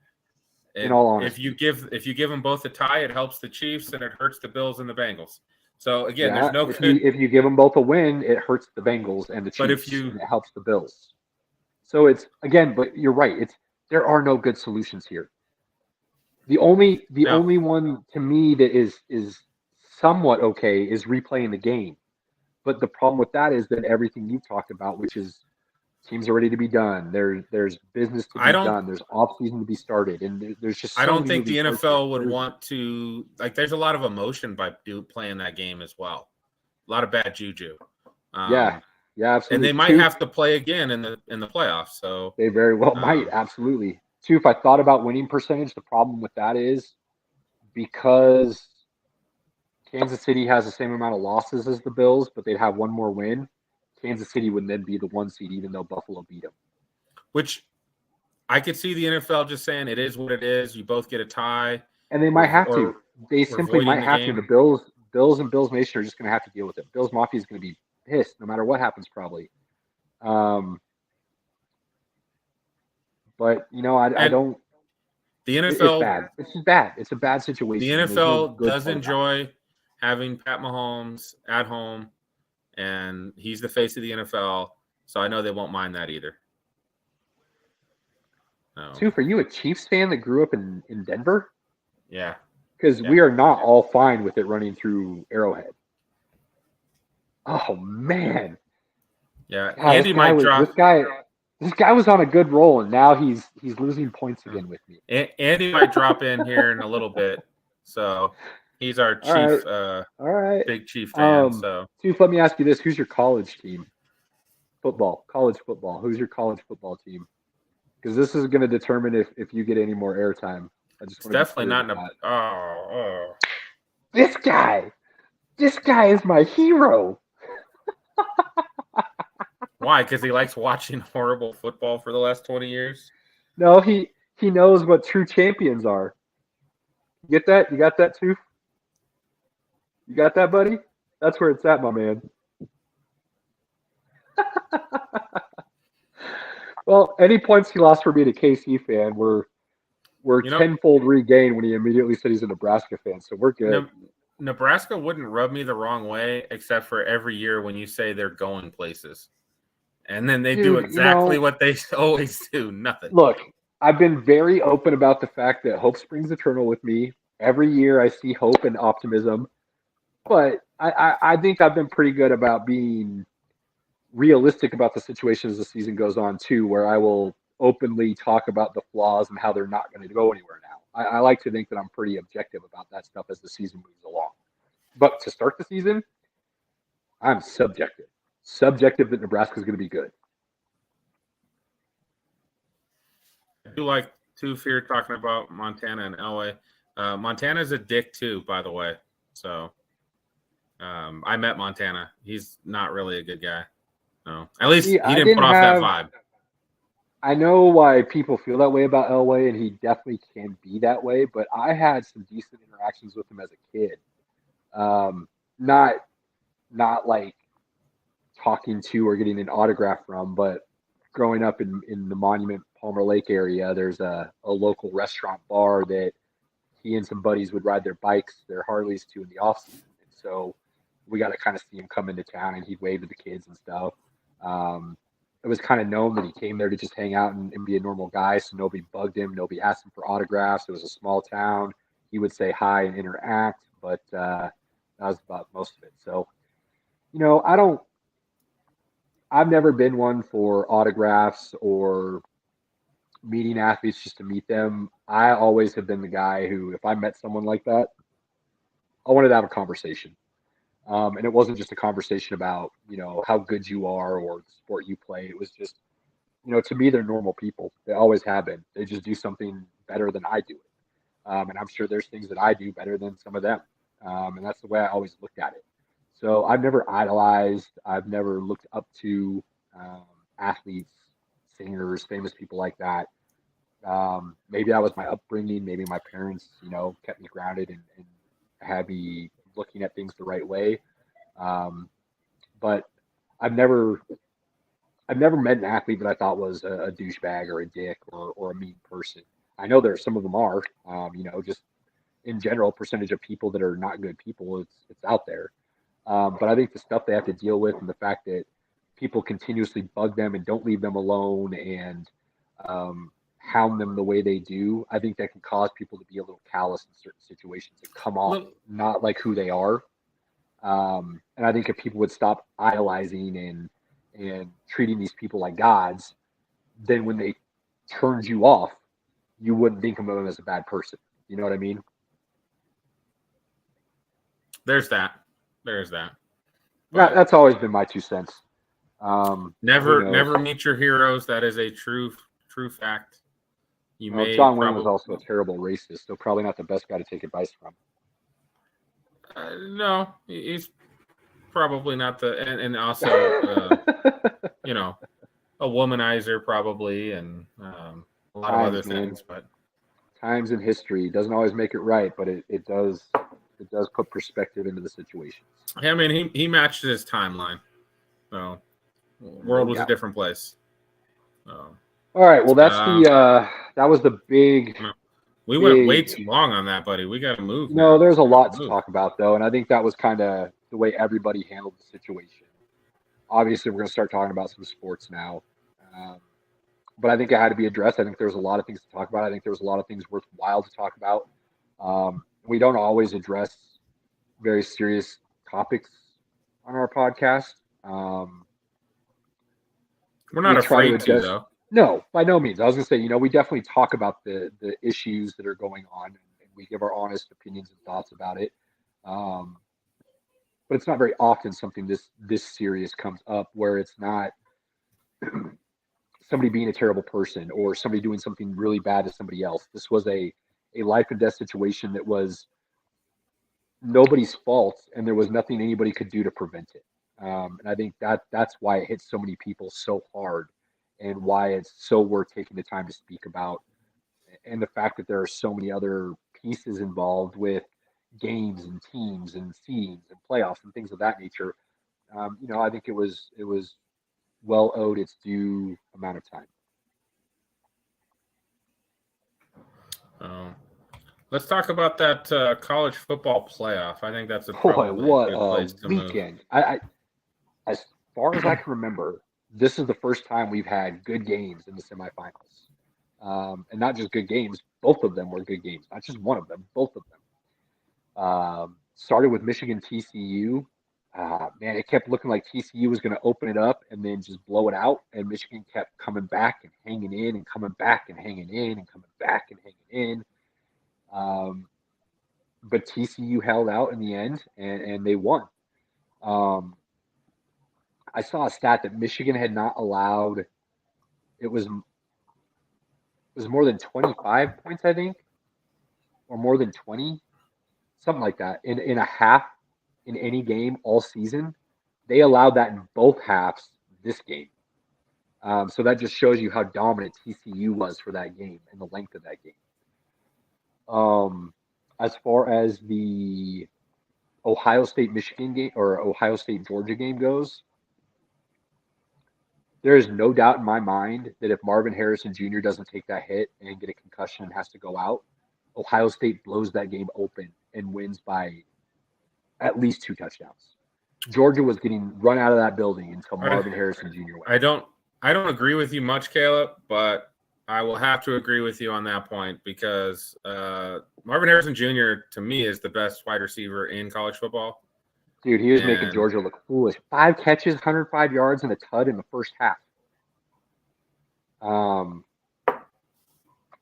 In all honesty, if you give them both a tie, it helps the Chiefs and it hurts the Bills and the Bengals. So again, yeah, there's no if you give them both a win, it hurts the Bengals and the Chiefs, and it helps the Bills. So it's but you're right. There are no good solutions here. The only one to me that is somewhat okay is replaying the game. But the problem with that is that everything you talked about, which is teams are ready to be done. There's business to I be don't done. There's off season to be started, and there's just so I don't many think the moving parts here. NFL would want to like. There's a lot of emotion by playing that game as well. A lot of bad juju. Yeah, absolutely. And they might have to play again in the playoffs. So they very well might. Absolutely. Too, if I thought about winning percentage, the problem with that is because Kansas City has the same amount of losses as the Bills, but they'd have one more win. Kansas City would then be the 1 seed, even though Buffalo beat them. Which I could see the NFL just saying it is what it is. You both get a tie, and they might have to. They simply might have to. The Bills and Bills Nation are just going to have to deal with it. Bills Mafia is going to be pissed no matter what happens, probably. But I don't. The NFL, it's bad. It's just bad. It's a bad situation. The NFL does enjoy having Pat Mahomes at home, and he's the face of the NFL. So I know they won't mind that either. No. Too, for you, a Chiefs fan that grew up in Denver? Yeah. Because we are not all fine with it running through Arrowhead. Oh, man. Yeah. God, Andy might drop. This guy was on a good roll, and now he's losing points again with me. Andy might drop in here in a little bit. So he's our chief, all right. Big Chief fan. Chief, let me ask you this. Who's your college team? College football. Who's your college football team? Because this is going to determine if you get any more airtime. It's definitely not. This guy is my hero. Why? Because he likes watching horrible football for the last 20 years? No, he knows what true champions are. You get that? You got that too? You got that, buddy? That's where it's at, my man. Well, any points he lost for being a KC fan were tenfold regained when he immediately said he's a Nebraska fan. So we're good. Nebraska wouldn't rub me the wrong way, except for every year when you say they're going places. And then they do exactly what they always do. Nothing. Look, I've been very open about the fact that hope springs eternal with me. Every year I see hope and optimism. But I think I've been pretty good about being realistic about the situation as the season goes on too, where I will openly talk about the flaws and how they're not going to go anywhere now. I like to think that I'm pretty objective about that stuff as the season moves along. But to start the season, I'm subjective. Subjective that Nebraska is going to be good. I do like Fear talking about Montana and Elway. Montana's a dick too, by the way. So I met Montana. He's not really a good guy. No, at least he didn't put off that vibe. I know why people feel that way about Elway, and he definitely can be that way. But I had some decent interactions with him as a kid. Not like talking to or getting an autograph from, but growing up in the Monument Palmer Lake area, there's a local restaurant bar that he and some buddies would ride their bikes, their Harleys to in the off season. And so we got to kind of see him come into town, and he'd wave to the kids and stuff. It was kind of known that he came there to just hang out and be a normal guy, so nobody bugged him, nobody asked him for autographs. It was a small town. He would say hi and interact, but that was about most of it. So, I've never been one for autographs or meeting athletes just to meet them. I always have been the guy who, if I met someone like that, I wanted to have a conversation. And it wasn't just a conversation about, how good you are or the sport you play. It was just, to me, they're normal people. They always have been. They just do something better than I do it. And I'm sure there's things that I do better than some of them. And that's the way I always looked at it. So I've never idolized. I've never looked up to athletes, singers, famous people like that. Maybe that was my upbringing. Maybe my parents, kept me grounded and had me looking at things the right way. But I've never met an athlete that I thought was a douchebag or a dick or a mean person. I know there some of them are, just in general, percentage of people that are not good people, it's out there. But I think the stuff they have to deal with and the fact that people continuously bug them and don't leave them alone and hound them the way they do, I think that can cause people to be a little callous in certain situations and come off not like who they are. And I think if people would stop idolizing and treating these people like gods, then when they turned you off, you wouldn't think of them as a bad person. You know what I mean? There's that. But That's always been my 2 cents. Who never knows? meet your heroes. That is a true fact. You Well, may John Wayne probably was also a terrible racist, so probably not the best guy to take advice from. no, he's probably not the and also you know, a womanizer probably, and a lot of other Times, man. things. But Times in history doesn't always make it right, but it does put perspective into the situations. I mean, he matched his timeline. So, world was a different place. So, all right, well that's that was the big. We went way too long on that, buddy. We got to move. No, there's a lot to talk about though, and I think that was kind of the way everybody handled the situation. Obviously, we're going to start talking about some sports now. But I think it had to be addressed. I think there's a lot of things to talk about. I think there's a lot of things worthwhile to talk about. We don't always address very serious topics on our podcast. We're not afraid to, though. No, by no means. I was going to say, we definitely talk about the issues that are going on, and we give our honest opinions and thoughts about it. But it's not very often something this serious comes up where it's not somebody being a terrible person or somebody doing something really bad to somebody else. This was a life and death situation that was nobody's fault, and there was nothing anybody could do to prevent it. And I think that's why it hits so many people so hard, and why it's so worth taking the time to speak about. And the fact that there are so many other pieces involved with games and teams and seedings and playoffs and things of that nature. I think it was well owed its due amount of time. Let's talk about that college football playoff. I think that's a what good place to weekend. I as far as I can remember, this is the first time we've had good games in the semifinals. And not just good games, both of them were good games. Not just one of them, both of them. Started with Michigan TCU. Man, it kept looking like TCU was going to open it up and then just blow it out. And Michigan kept coming back and hanging in and coming back and hanging in and coming back and hanging in. But TCU held out in the end, and they won. I saw a stat that Michigan had not allowed. It was more than 25 points, I think, or more than 20, something like that, in a half in any game all season. They allowed that in both halves this game. So that just shows you how dominant TCU was for that game and the length of that game. As far as the Ohio State Michigan game or Ohio State Georgia game goes, there is no doubt in my mind that if Marvin Harrison Jr. doesn't take that hit and get a concussion and has to go out, Ohio State blows that game open and wins by at least 2 touchdowns. Georgia was getting run out of that building until Marvin Harrison Jr. went. I don't agree with you much, Caleb, but I will have to agree with you on that point because Marvin Harrison Jr. to me is the best wide receiver in college football. Dude, he was making Georgia look foolish. 5 catches, 105 yards, and a tud in the first half.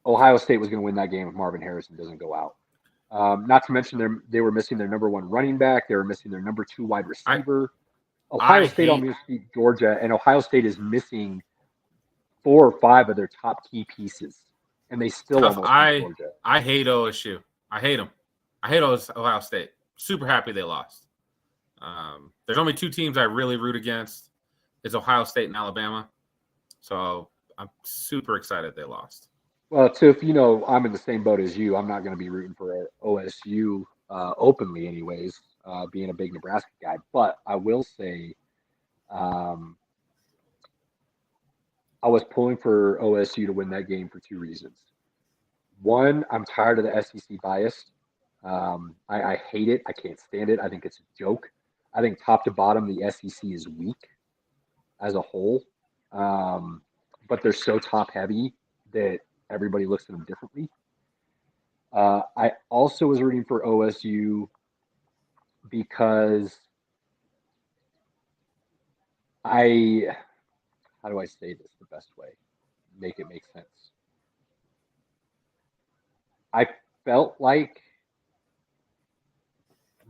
Ohio State was going to win that game if Marvin Harrison doesn't go out. Not to mention they were missing their number 1 running back. They were missing their number 2 wide receiver. Ohio State almost beat Georgia, and Ohio State is missing 4 or 5 of their top key pieces, and they still almost beat Georgia. I hate OSU. I hate them. I hate Ohio State. Super happy they lost. There's only 2 teams I really root against. It's Ohio State and Alabama. So I'm super excited they lost. Well, Tiff, I'm in the same boat as you. I'm not going to be rooting for OSU openly anyways, being a big Nebraska guy. But I will say I was pulling for OSU to win that game for 2 reasons. One, I'm tired of the SEC bias. I hate it. I can't stand it. I think it's a joke. I think top to bottom, the SEC is weak as a whole. But they're so top heavy that everybody looks at them differently. I also was rooting for OSU because how do I say this the best way? Make it make sense. I felt like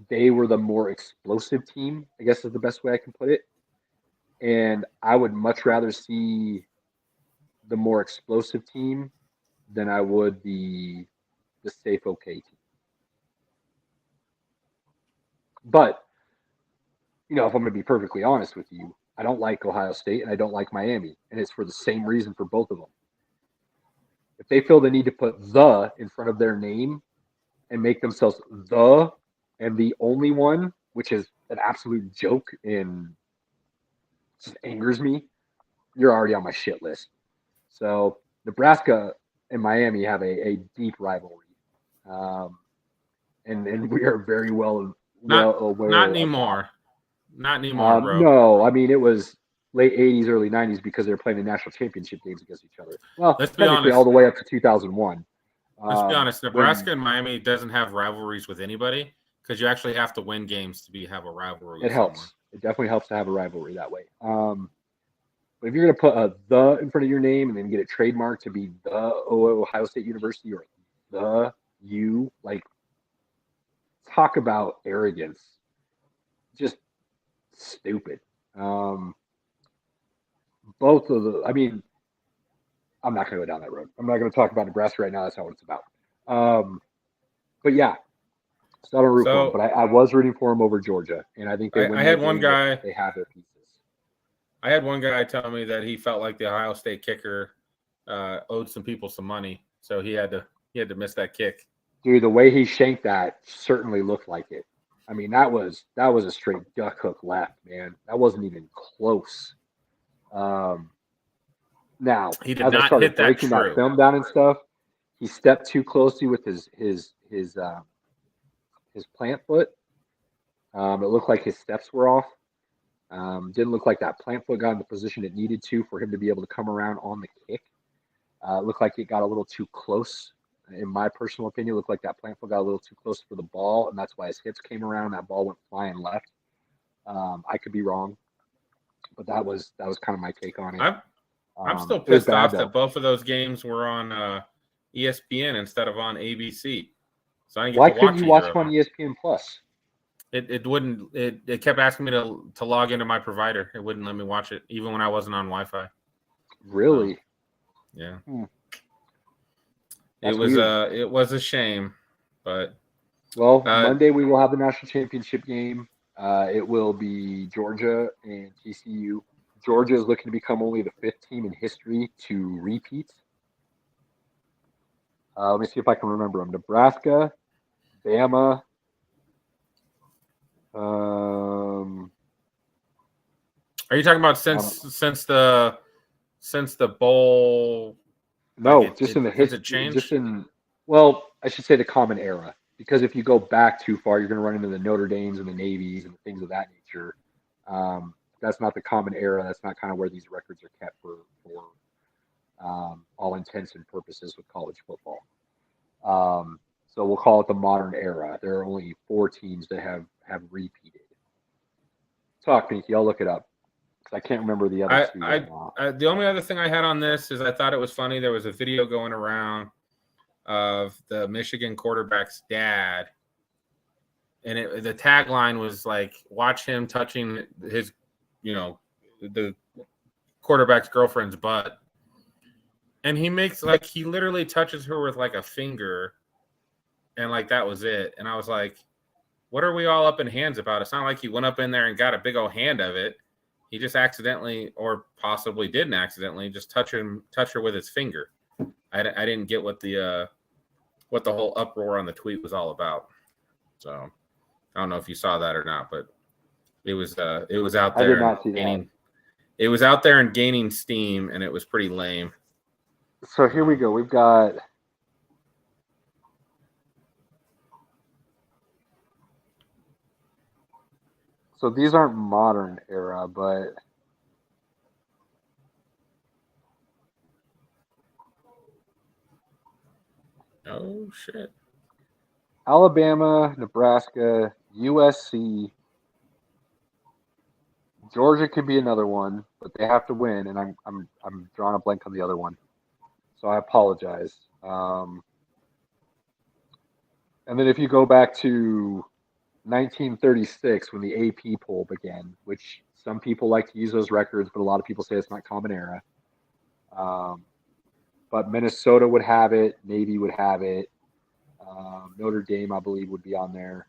they were the more explosive team, I guess is the best way I can put it. And I would much rather see the more explosive team than I would the safe okay team. But, if I'm going to be perfectly honest with you, I don't like Ohio State and I don't like Miami. And it's for the same reason for both of them. If they feel the need to put the in front of their name and make themselves the and the only one, which is an absolute joke and just angers me, you're already on my shit list. So Nebraska and Miami have a deep rivalry. And we are very well aware Not of that. anymore. Not anymore, bro. No, I mean it was late '80s, early '90s because they were playing the national championship games against each other. Well, Let's be technically honest. all the way up to 2001. Let's be honest. Nebraska and Miami doesn't have rivalries with anybody because you actually have to win games to have a rivalry. It helps. It definitely helps to have a rivalry that way. But if you're going to put a the in front of your name and then get it trademarked to be the Ohio State University or the U, like, talk about arrogance. Just stupid. Both of the, I mean, I'm not going to go down that road. I'm not going to talk about Nebraska right now. That's not what it's about. But yeah, it's not a root for them. But I was rooting for them over Georgia, and I think they win. I had one guy. They have their pieces. I had one guy tell me that he felt like the Ohio State kicker owed some people some money, so he had to miss that kick. Dude, the way he shanked that certainly looked like it. I mean, that was a straight duck hook left, man. That wasn't even close. Now, he did as not I started hit that breaking true. that film down and stuff, he stepped too closely with his plant foot. It looked like his steps were off. Didn't look like that plant foot got in the position it needed to for him to be able to come around on the kick. It looked like it got a little too close. In my personal opinion, it looked like that plant foot got a little too close for the ball, and that's why his hips came around. That ball went flying left. I could be wrong, but that was kind of my take on it. I'm still pissed off that both of those games were on ESPN instead of on ABC. So I didn't get Why to couldn't you watch them on ESPN Plus? It wouldn't. It kept asking me to log into my provider. It wouldn't let me watch it, even when I wasn't on Wi-Fi. Really? Yeah. That's it was weird. it was a shame, but Monday we will have the national championship game. It will be Georgia and TCU. Georgia is looking to become only the 5th team in history to repeat. Let me see if I can remember them. Nebraska, Bama. Are you talking about since the bowl? No, like in the history. Just I should say the common era. Because if you go back too far, you're going to run into the Notre Dames and the Navies and things of that nature. That's not the common era. That's not kind of where these records are kept for all intents and purposes with college football. So we'll call it the modern era. There are only 4 teams that have repeated. Talk, Pinky. I'll look it up because I can't remember the other 2 right now. The only other thing I had on this is I thought it was funny. There was a video going around of the Michigan quarterback's dad, and the tagline was like, "Watch him touching his, the quarterback's girlfriend's butt," and he literally touches her with like a finger, and like that was it. And I was like, "What are we all up in hands about?" It's not like he went up in there and got a big old hand of it. He just accidentally, or possibly didn't accidentally, just touch her with his finger. I didn't get what the whole uproar on the tweet was all about. So I don't know if you saw that or not, but it was out there. I did not see that. It was out there and gaining steam, and it was pretty lame. So here we go. We've got so these aren't modern era, but oh shit. Alabama, Nebraska, USC, Georgia could be another one, but they have to win, and I'm drawing a blank on the other one, so I apologize. And then if you go back to 1936 when the AP poll began, which some people like to use those records, but a lot of people say it's not Common Era. But Minnesota would have it, Navy would have it, Notre Dame, I believe, would be on there.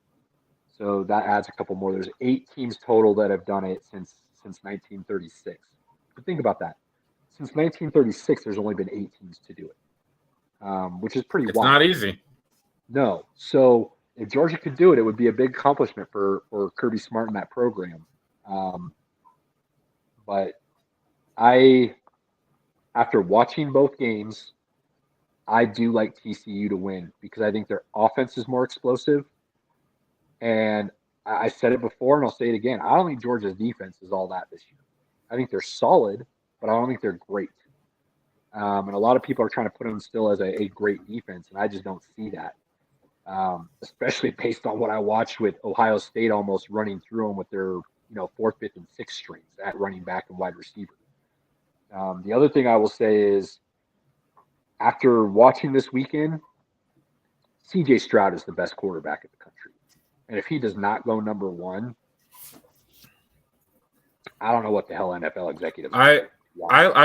So that adds a couple more. There's 8 teams total that have done it since 1936. But think about that. Since 1936, there's only been 8 teams to do it, which is pretty It's wild. not easy. No. So if Georgia could do it, it would be a big accomplishment for Kirby Smart and that program. But after watching both games, I do like TCU to win because I think their offense is more explosive. And I said it before and I'll say it again. I don't think Georgia's defense is all that this year. I think they're solid, but I don't think they're great. And a lot of people are trying to put them still as a great defense, and I just don't see that. Especially based on what I watched with Ohio State almost running through them with their 4th, 5th, and 6th strings at running back and wide receiver. The other thing I will say is after watching this weekend, CJ Stroud is the best quarterback in the country. And if he does not go number 1, I don't know what the hell NFL executives I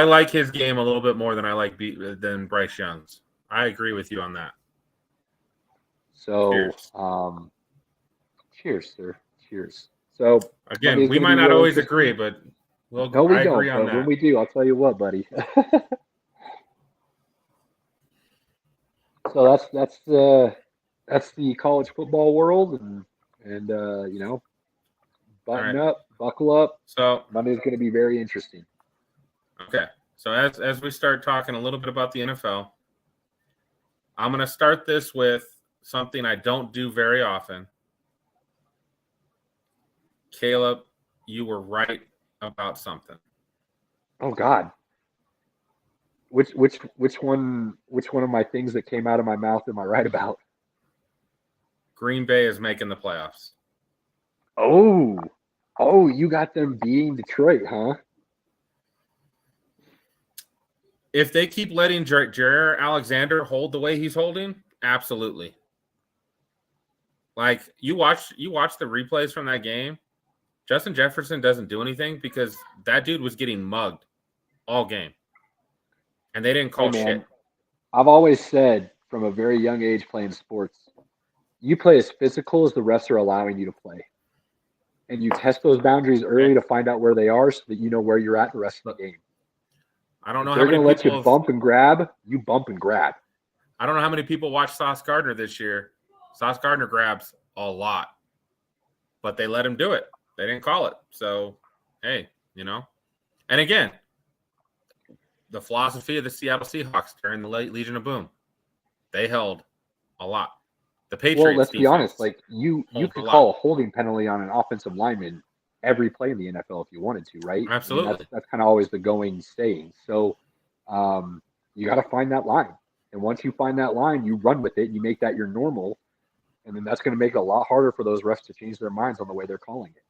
like his game a little bit more than I like than Bryce Young's. I agree with you on that. So, cheers, sir. Cheers. So again, we might not always agree, but no, we don't. agree on but that. when we do, I'll tell you what, buddy. So that's the college football world, and button up, buckle up. So Monday's going to be very interesting. Okay, so as we start talking a little bit about the NFL, I'm going to start this with something I don't do very often. Caleb, you were right about something. Oh God. Which one of my things that came out of my mouth am I right about? Green Bay is making the playoffs. Oh, you got them beating Detroit, huh? If they keep letting Jair Alexander hold the way he's holding, absolutely. Like you watch the replays from that game. Justin Jefferson doesn't do anything because that dude was getting mugged all game. And they didn't call shit. I've always said from a very young age playing sports, you play as physical as the refs are allowing you to play. And you test those boundaries early to find out where they are so that you know where you're at the rest of the game. I don't know if how they're many going to let people you bump and grab, you bump and grab. I don't know how many people watched Sauce Gardner this year. Sauce Gardner grabs a lot. But they let him do it. They didn't call it. So, hey, And again, the philosophy of the Seattle Seahawks during the late Legion of Boom, they held a lot. The Patriots. Well, let's be honest. Like you could call a holding penalty on an offensive lineman every play in the NFL if you wanted to, right? Absolutely. I mean, that's kind of always the going saying. So you got to find that line, and once you find that line, you run with it. And you make that your normal, and then that's going to make it a lot harder for those refs to change their minds on the way they're calling it.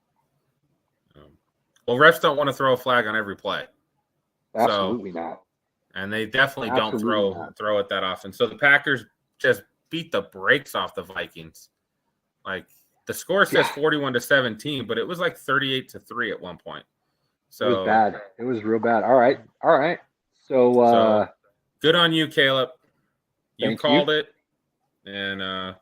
Well, refs don't want to throw a flag on every play. Absolutely not. And they definitely don't throw it that often. So the Packers just beat the brakes off the Vikings. Like the score says 41-17, but it was like 38-3 at one point. So it was bad. It was real bad. All right. So good on you, Caleb. You called it, and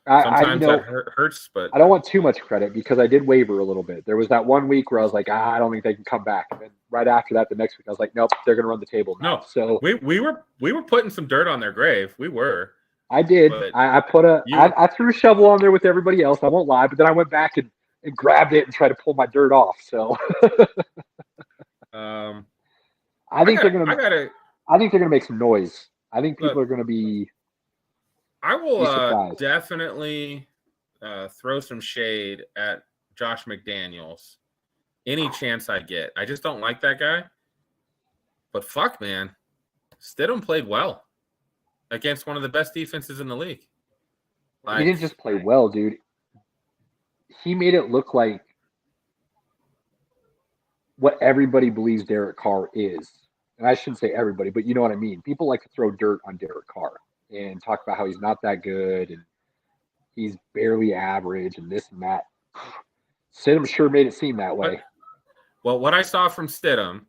sometimes that hurts, but I don't want too much credit because I did waver a little bit. There was that one week where I was like, I don't think they can come back. And then right after that, the next week, I was like, nope, they're going to run the table now. No, so we were putting some dirt on their grave. We were. I did. I threw a shovel on there with everybody else. I won't lie, but then I went back and grabbed it and tried to pull my dirt off. So I think they're gonna make some noise. I think people are gonna be. I will definitely throw some shade at Josh McDaniels any chance I get. I just don't like that guy. But fuck, man, Stidham played well against one of the best defenses in the league. He didn't just play well, dude. He made it look like what everybody believes Derek Carr is. And I shouldn't say everybody, but you know what I mean. People like to throw dirt on Derek Carr and talk about how he's not that good and he's barely average and this and that. Stidham sure made it seem that way. Well, what I saw from Stidham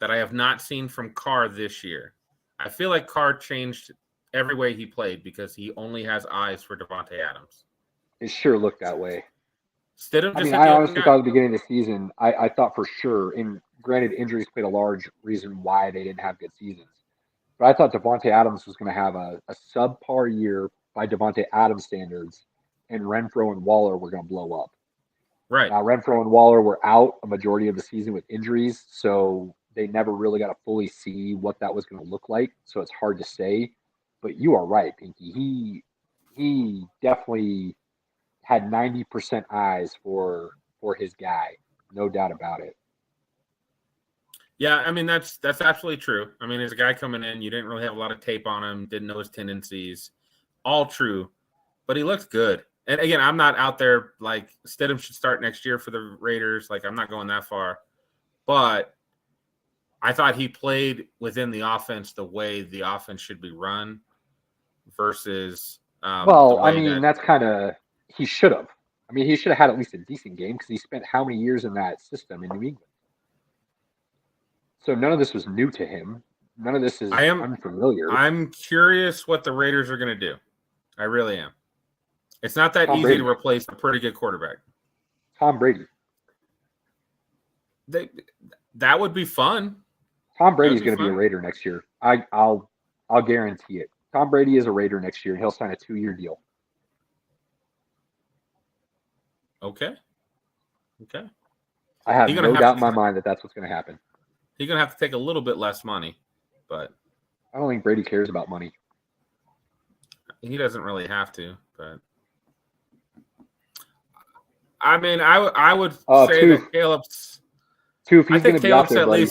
that I have not seen from Carr this year, I feel like Carr changed every way he played because he only has eyes for Devontae Adams. It sure looked that way. Stidham I just mean, hit I the open honestly guy. thought at the beginning of the season, I thought for sure, and granted, injuries played a large reason why they didn't have good seasons. But I thought Devontae Adams was going to have a subpar year by Devontae Adams standards, and Renfro and Waller were going to blow up. Right. Now, Renfro and Waller were out a majority of the season with injuries, so they never really got to fully see what that was going to look like. So it's hard to say. But you are right, Pinky. He definitely had 90% eyes for his guy, no doubt about it. Yeah, I mean that's absolutely true. I mean, as a guy coming in, you didn't really have a lot of tape on him, didn't know his tendencies. All true, but he looks good. And again, I'm not out there like Stidham should start next year for the Raiders. Like I'm not going that far, but I thought he played within the offense the way the offense should be run versus. Well, I mean, that's kind of he should have. I mean, he should have had at least a decent game because he spent how many years in that system in New England. So none of this was new to him. None of this is unfamiliar. I'm curious what the Raiders are going to do. I really am. It's not that Tom easy Brady. to replace a pretty good quarterback. Tom Brady. That would be fun. Tom Brady's going to be a Raider next year. I'll guarantee it. Tom Brady is a Raider next year, and he'll sign a 2-year deal. Okay. I have no doubt in my mind that that's what's going to happen. He's going to have to take a little bit less money, but I don't think Brady cares about money. He doesn't really have to, but I mean, I would say that Caleb's. If he's going to be out there, buddy,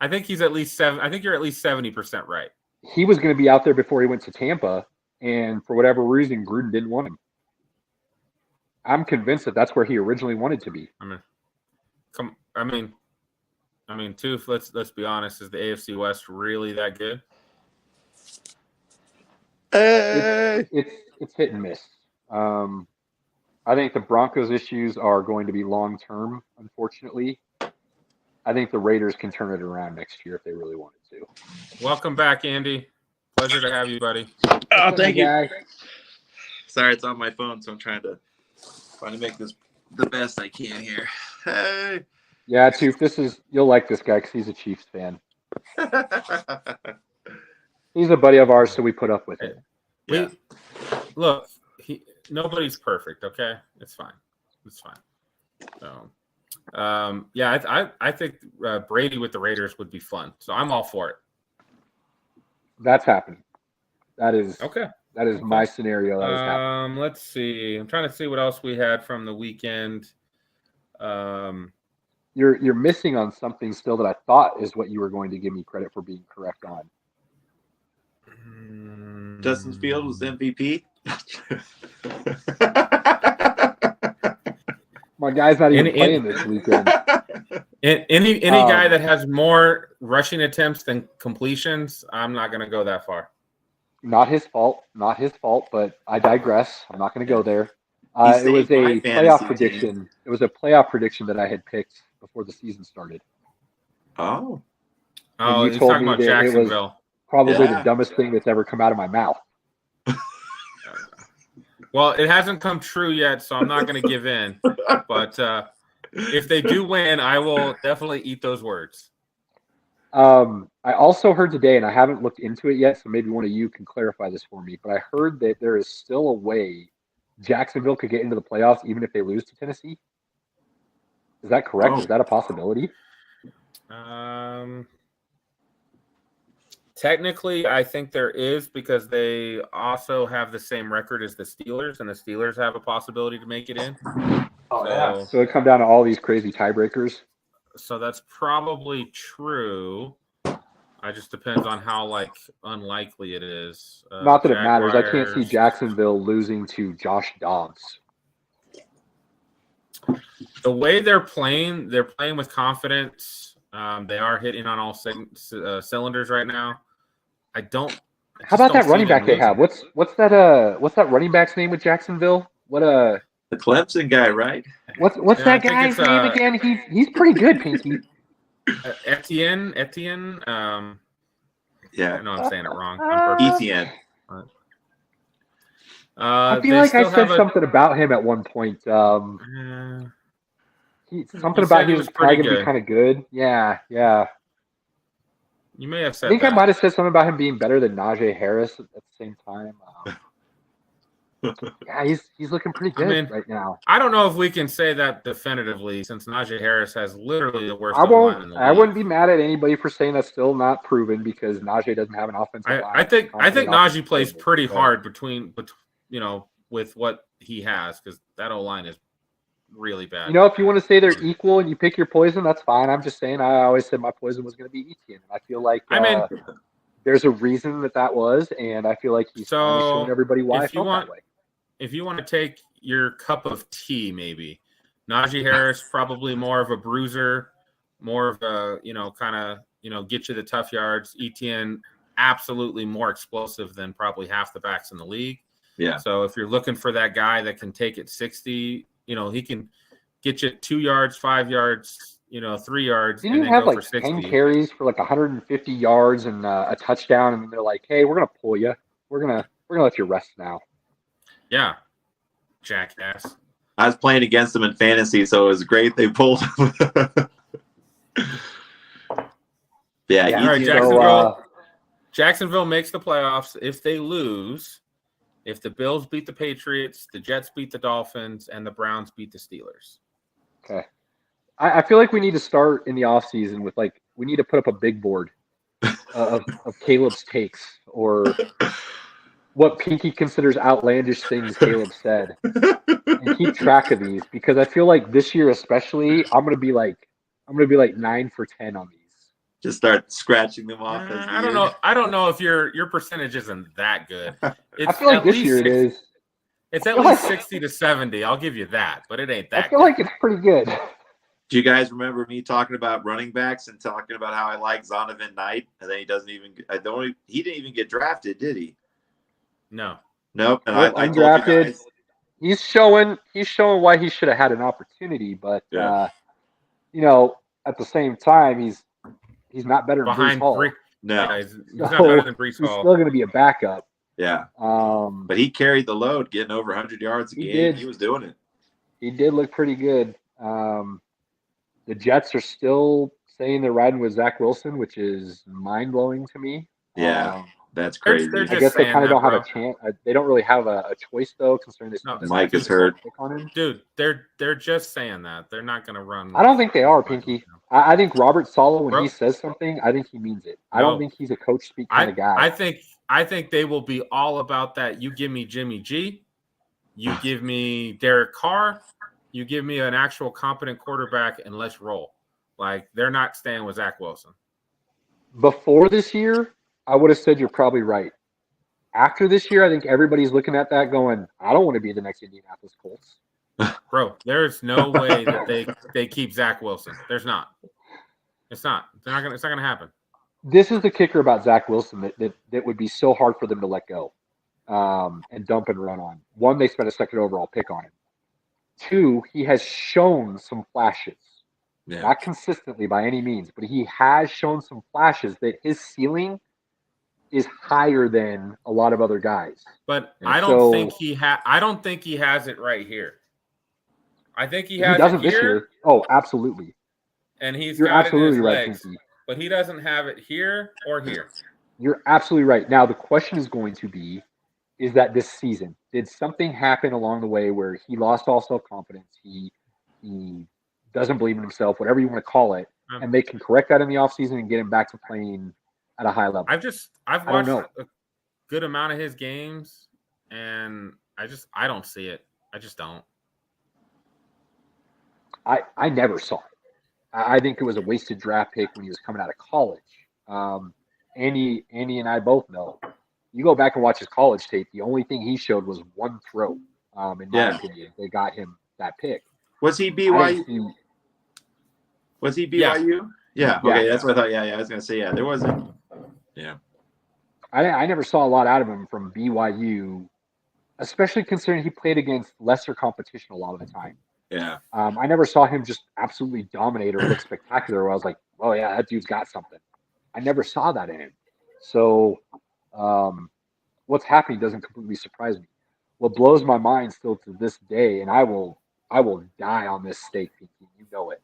I think he's at least 7. I think you're at least 70% right. He was going to be out there before he went to Tampa, and for whatever reason, Gruden didn't want him. I'm convinced that that's where he originally wanted to be. I mean, too. Let's be honest. Is the AFC West really that good? It's hit and miss. I think the Broncos' issues are going to be long term. Unfortunately, I think the Raiders can turn it around next year if they really wanted to. Welcome back, Andy. Pleasure to have you, buddy. Oh, thank you. Guy. Sorry, it's on my phone, so I'm trying to make this the best I can here. Hey. Yeah, Chief, you'll like this guy because he's a Chiefs fan. He's a buddy of ours, so we put up with it. Yeah. Look, nobody's perfect. Okay, it's fine. So, I think Brady with the Raiders would be fun. So I'm all for it. That's happening. That is okay. That is my scenario. That is happening. Let's see. I'm trying to see what else we had from the weekend. You're missing on something still that I thought is what you were going to give me credit for being correct on. Justin Fields was MVP. My guy's not even playing this weekend. Any guy that has more rushing attempts than completions, I'm not going to go that far. Not his fault, but I digress. I'm not going to go there. It was a playoff prediction. Team. It was a playoff prediction that I had picked before the season started. Oh, you're talking about Jacksonville. Probably the dumbest thing that's ever come out of my mouth. Well, it hasn't come true yet, so I'm not going to give in. But if they do win, I will definitely eat those words. I also heard today, and I haven't looked into it yet, so maybe one of you can clarify this for me, but I heard that there is still a way Jacksonville could get into the playoffs even if they lose to Tennessee. Is that correct? Is that a possibility? Technically, I think there is because they also have the same record as the Steelers, and the Steelers have a possibility to make it in. So it come down to all these crazy tiebreakers. So that's probably true. It just depends on how unlikely it is. Not that it matters. I can't see Jacksonville losing to Josh Dobbs. the way they're playing with confidence. They are hitting on all cylinders right now. I How about that see running them back they have? losing. What's that running back's name with Jacksonville? The Clemson guy, right? What's Yeah, I that think guy's it's, name again? He's pretty good, Pinky. Etienne. Yeah. I know I'm saying it wrong on purpose. ETN. I feel They like I still said have something about him at one point. something Something You about said he he was was probably pretty gonna be good. kind of good. Yeah. You may have I said think I that. might have said something about him being better than Najee Harris at the same time. Yeah, he's looking pretty I good mean, right now. I don't know if we can say that definitively, since Najee Harris has literally the worst I O-line in the league. wouldn't be mad at anybody for saying that's still not proven because Najee doesn't have an offensive line. I think competent Najee offensive plays coordinator, pretty but- hard with what he has, because that O-line is really bad. You know, if you want to say they're equal and you pick your poison, that's fine. I'm just saying I always said my poison was going to be Etienne. I feel like there's a reason that was, and I feel like he's finally showing everybody why I felt that way. If you want to take your cup of tea, maybe Najee Harris probably more of a bruiser, more of a get you the tough yards. Etienne absolutely more explosive than probably half the backs in the league. Yeah. So if you're looking for that guy that can take it 60, he can get you 2 yards, 5 yards, 3 yards. Didn't you have like 10 carries for like 150 yards and a touchdown, and they're like, "Hey, we're gonna pull you. We're gonna let you rest now." Yeah, jackass. I was playing against them in fantasy, so it was great they pulled him. Yeah, All right, so, Jacksonville makes the playoffs. If they lose, if the Bills beat the Patriots, the Jets beat the Dolphins, and the Browns beat the Steelers. Okay. I feel like we need to start in the offseason with we need to put up a big board of Caleb's takes or what Pinky considers outlandish things Caleb said, and keep track of these, because I feel like this year especially I'm gonna be like 9 for 10 on these. Just start scratching them off. I don't know. I don't know if your percentage isn't that good. I feel like this year it is. It's at least 60 to 70. I'll give you that, but it ain't that. I feel like it's pretty good. Do you guys remember me talking about running backs and talking about how I like Zonovan Knight, and then he didn't even get drafted, did he? No. Nope. And Nope, I told you guys. He's showing why he should have had an opportunity, but Yeah. at the same time he's not better than Behind Breece Hall. No. Yeah, he's not better than Breece He's Hall. still going to be a backup. Yeah. But But he carried the load, getting over 100 yards a He game. did. He was doing it. he did look pretty good. The Jets are still saying they're riding with Zach Wilson, which is mind blowing to me. Yeah. That's They're crazy. just I guess they saying kind of that, don't have bro. a chance. They don't really have a choice though, considering they No, spent Mike the is hurt. pick on him. Dude, they're just saying that. They're not going to run. I don't think they are, Pinky. I think Robert Saleh, when Bro. he says something, I think he means it. I No. don't think he's a coach speak kind of guy. I think they will be all about that. You give me Jimmy G, you give me Derek Carr, you give me an actual competent quarterback, and let's roll. Like, they're not staying with Zach Wilson. Before this year, I would have said you're probably right. After this year, I think everybody's looking at that going, I don't want to be the next Indianapolis Colts. Bro, there's no way that they keep Zach Wilson. There's not. It's not. It's not gonna happen. This is the kicker about Zach Wilson that would be so hard for them to let go and dump and run on. One, they spent a second overall pick on him. Two, he has shown some flashes. Yeah. Not consistently by any means, but he has shown some flashes that his ceiling is higher than a lot of other guys. But And I don't think he has it right here. I think he has doesn't it this here, year. Oh, absolutely. and he's You're got absolutely it in his right, legs, Pinky. but he doesn't have it here or here. You're absolutely right. Now, the question is going to be, is that this season, did something happen along the way where he lost all self-confidence? He doesn't believe in himself, whatever you want to call it, and they can correct that in the offseason and get him back to playing at a high level. I've don't watched know. a good amount of his games, and I don't see it. I just don't. I never saw it. I think it was a wasted draft pick when he was coming out of college. Andy and I both know. You go back and watch his college tape, the only thing he showed was one throw, in my opinion. They got him that pick. Was he I BYU? didn't see- Was he BYU? Yeah. Yeah. Okay, that's what I thought. Yeah, I was gonna say yeah. There wasn't. Yeah. I never saw a lot out of him from BYU, especially considering he played against lesser competition a lot of the time. Yeah. I never saw him just absolutely dominate or look spectacular. Where I was like, oh yeah, that dude's got something. I never saw that in him. So what's happening doesn't completely surprise me. What blows my mind still to this day, and I will die on this stake, Pinky, you know it.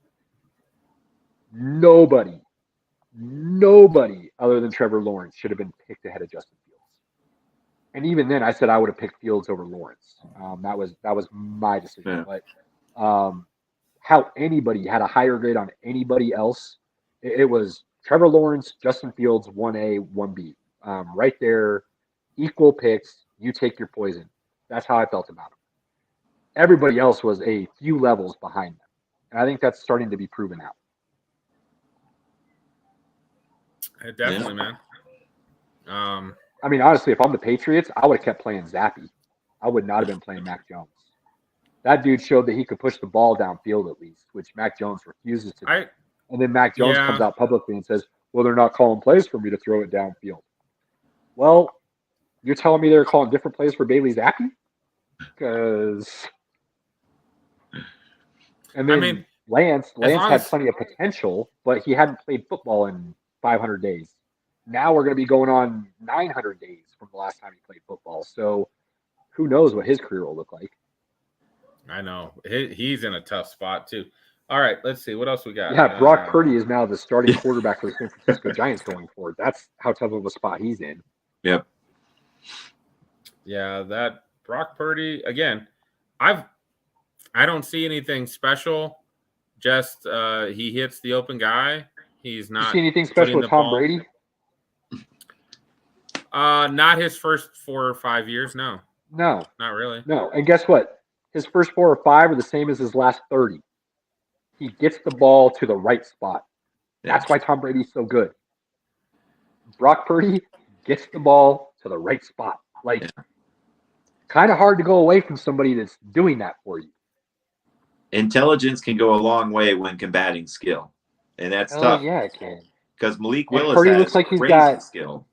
Nobody other than Trevor Lawrence should have been picked ahead of Justin Fields. And even then, I said I would have picked Fields over Lawrence. That was my decision. Yeah. But how anybody had a higher grade on anybody else, it was Trevor Lawrence, Justin Fields, 1A, 1B. Right there, equal picks. You take your poison. That's how I felt about him. Everybody else was a few levels behind them. And I think that's starting to be proven out. Definitely, man. I mean, honestly, if I'm the Patriots, I would have kept playing Zappy. I would not have been playing Mac Jones. That dude showed that he could push the ball downfield at least, which Mac Jones refuses to do. And then Mac Jones comes out publicly and says, well, they're not calling plays for me to throw it downfield. Well, you're telling me they're calling different plays for Bailey Zappy? Because and then I mean, Lance had as- plenty of potential, but he hadn't played football in 500 days. Now we're going to be going on 900 days from the last time he played football. So who knows what his career will look like. I know. He's in a tough spot, too. All right, let's see. What else we got? Yeah, Brock Purdy is now the starting quarterback for the San Francisco Giants going forward. That's how tough of a spot he's in. Yep. Yeah, that Brock Purdy, again, I don't see anything special. Just he hits the open guy. He's not. You see anything special putting with the Tom ball- Brady? Not his first 4 or 5 years. No, No. not really. No. And guess what? His first 4 or 5 are the same as his last 30. He gets the ball to the right spot. That's why Tom Brady's so good. Brock Purdy gets the ball to the right spot. Like, kind of hard to go away from somebody that's doing that for you. Intelligence can go a long way when combating skill, and that's tough. Yeah, it can. Because Malik And Willis Purdy has looks like he's crazy got- skill.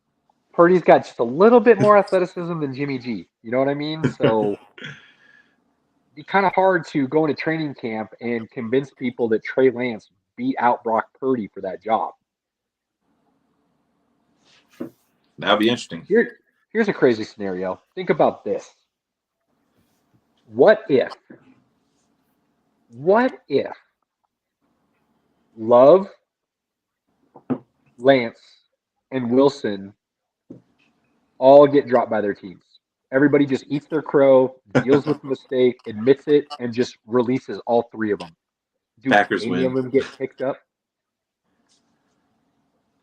Purdy's got just a little bit more athleticism than Jimmy G. You know what I mean? So it'd be kind of hard to go into training camp and convince people that Trey Lance beat out Brock Purdy for that job. That would be interesting. Here's a crazy scenario. Think about this. What if Love, Lance, and Wilson all get dropped by their teams? Everybody just eats their crow, deals with the mistake, admits it, and just releases all 3 of them. Do Packers any win. of them get picked up?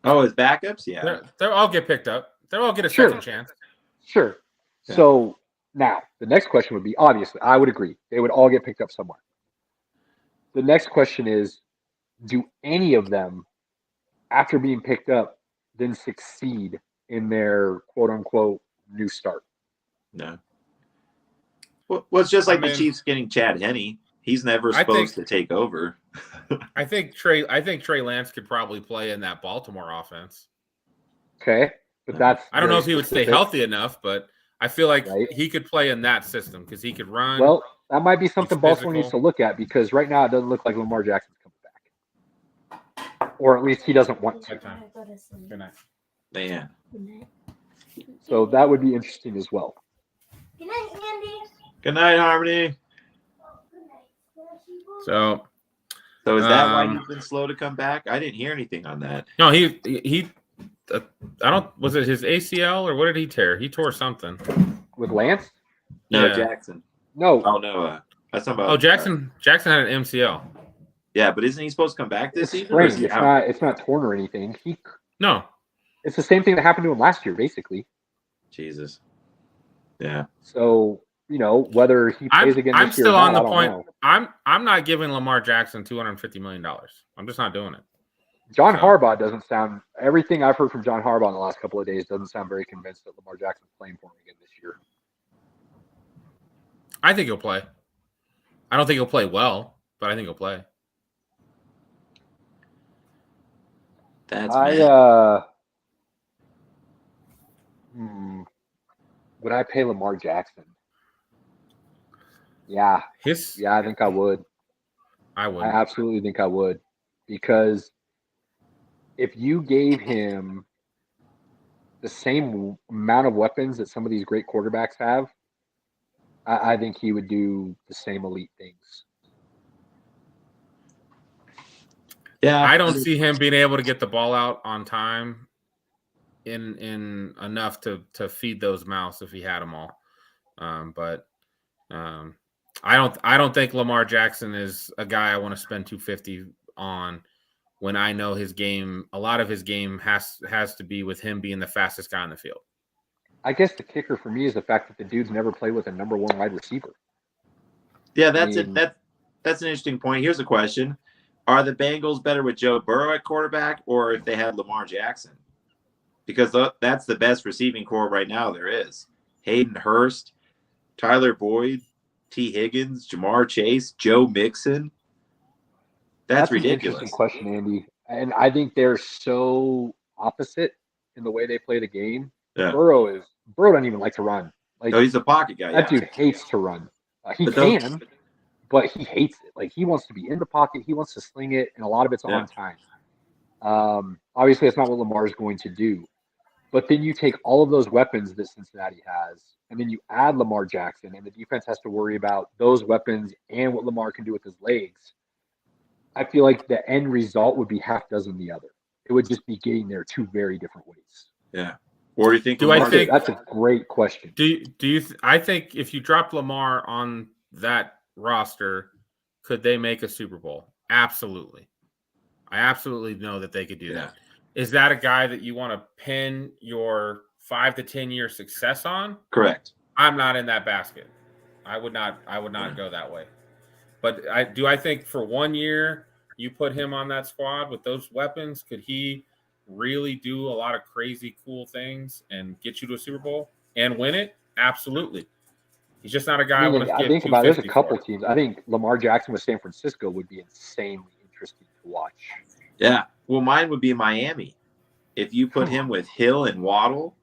Oh, his backups? Yeah. They'll all get picked up. They'll all get a Sure. second chance. Sure. Yeah. So now the next question would be, obviously, I would agree. They would all get picked up somewhere. The next question is, do any of them, after being picked up, then succeed in their quote unquote new start? No. Well, it's just like I mean- the Chiefs getting Chad Henne. He's never I supposed think- to take over. I think Trey Lance could probably play in that Baltimore offense. Okay. But that's I don't know very if he would stay specific. healthy enough, but I feel like Right. he could play in that system because he could run. Well, that might be something He's Baltimore needs to physical. look at, because right now it doesn't look like Lamar Jackson's coming back. Or at least he doesn't want to. Good time. Gotta go to sleep. Good night. Man. Good night. So that would be interesting as well. Good night, Andy. Good night, Harmony. Good night. So So is that why Um, he's been slow to come back? I didn't hear anything on that. no, he. I don't. Was it his ACL or what did he tear? He tore something. With Lance? No, Yeah. Jackson. No. Oh no, that's talking about. Oh, Jackson had an MCL. Yeah, but isn't he supposed to come back this It's season? or is sprained. he It's out? not torn or anything. No, It's the same thing that happened to him last year, basically. Jesus. Yeah. So, whether he plays again I'm this year still or on not, the I don't point. know. I'm not giving Lamar Jackson $250 million. I'm just not doing it. John So- Harbaugh doesn't sound, everything I've heard from John Harbaugh in the last couple of days doesn't sound very convinced that Lamar Jackson's playing for him again this year. I think he'll play. I don't think he'll play well, but I think he'll play. That's would I pay Lamar Jackson? Yeah, I think I would. I would. I absolutely think I would, because if you gave him the same amount of weapons that some of these great quarterbacks have, I think he would do the same elite things. Yeah, I don't see him being able to get the ball out on time in enough to feed those mouths if he had them all. But I don't think Lamar Jackson is a guy I want to spend $250 on when I know his game. A lot of his game has to be with him being the fastest guy on the field. I guess the kicker for me is the fact that the dude's never played with a number one wide receiver. Yeah, that's an interesting point. Here's a question: are the Bengals better with Joe Burrow at quarterback, or if they had Lamar Jackson? Because that's the best receiving core right now there is. Hayden Hurst, Tyler Boyd, T. Higgins, Jamar Chase, Joe Mixon. That's ridiculous. An interesting question, Andy. And I think they're so opposite in the way they play the game. Yeah. Burrow doesn't even like to run. Like, no, he's a pocket guy. That dude hates to run. He can, but he hates it. Like, he wants to be in the pocket. He wants to sling it, and a lot of it's on time. Obviously, that's not what Lamar is going to do. But then you take all of those weapons that Cincinnati has, and then you add Lamar Jackson, and the defense has to worry about those weapons and what Lamar can do with his legs. I feel like the end result would be half dozen the other. It would just be getting there two very different ways. Yeah. Or do you think? That's a great question. I think if you drop Lamar on that roster, could they make a Super Bowl? Absolutely. I absolutely know that they could do that. Is that a guy that you want to pin your 5 to 10 year success on? Correct. I'm not in that basket. I would not go that way. But I think for 1 year you put him on that squad with those weapons, could he really do a lot of crazy cool things and get you to a Super Bowl and win it? Absolutely. He's just not a guy I think about it, there's a couple teams. I think Lamar Jackson with San Francisco would be insanely interesting to watch. Yeah. Well, mine would be Miami. If you put him with Hill and Waddle.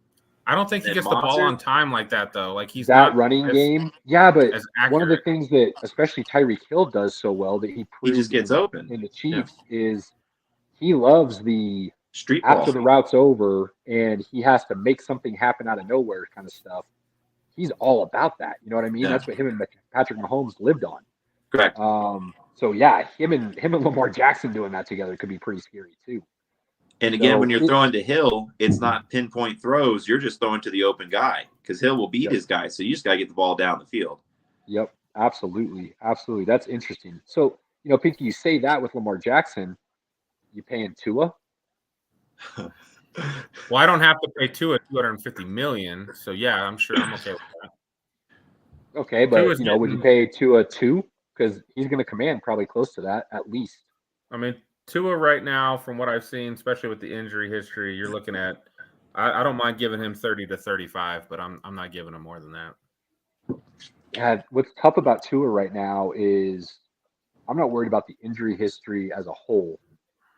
I don't think he gets the ball on time like that, though. Like, he's that running game. Yeah, but one of the things that especially Tyreek Hill does so well that he just gets open in the Chiefs is he loves the street after ball. The route's over and he has to make something happen out of nowhere kind of stuff. He's all about that. You know what I mean? Yeah. That's what him and Patrick Mahomes lived on. Correct. So yeah, him and Lamar Jackson doing that together could be pretty scary too. And again, when you're throwing to Hill, it's not pinpoint throws. You're just throwing to the open guy because Hill will beat his guy. So you just got to get the ball down the field. Yep, absolutely. Absolutely. That's interesting. So, Pinky, you say that with Lamar Jackson, you paying Tua? Well, I don't have to pay Tua $250 million. So, yeah, I'm sure I'm okay with that. Okay, but, would you pay Tua 2? Because he's going to command probably close to that at least. I mean, Tua right now, from what I've seen, especially with the injury history, you're looking at. I don't mind giving him 30 to 35, but I'm not giving him more than that. Yeah, what's tough about Tua right now is I'm not worried about the injury history as a whole.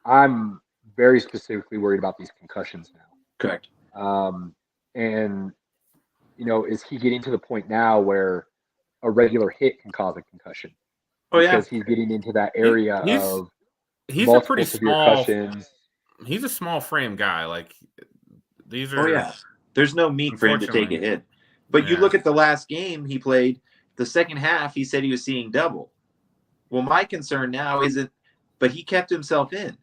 I'm very specifically worried about these concussions now. Correct. And is he getting to the point now where a regular hit can cause a concussion? Oh yeah, because he's getting into that area of. He's a pretty small. He's a small frame guy. Like these are. Oh yeah, there's no meat for him to take a hit. But you look at the last game he played. The second half, he said he was seeing double. Well, my concern now isn't, but he kept himself in.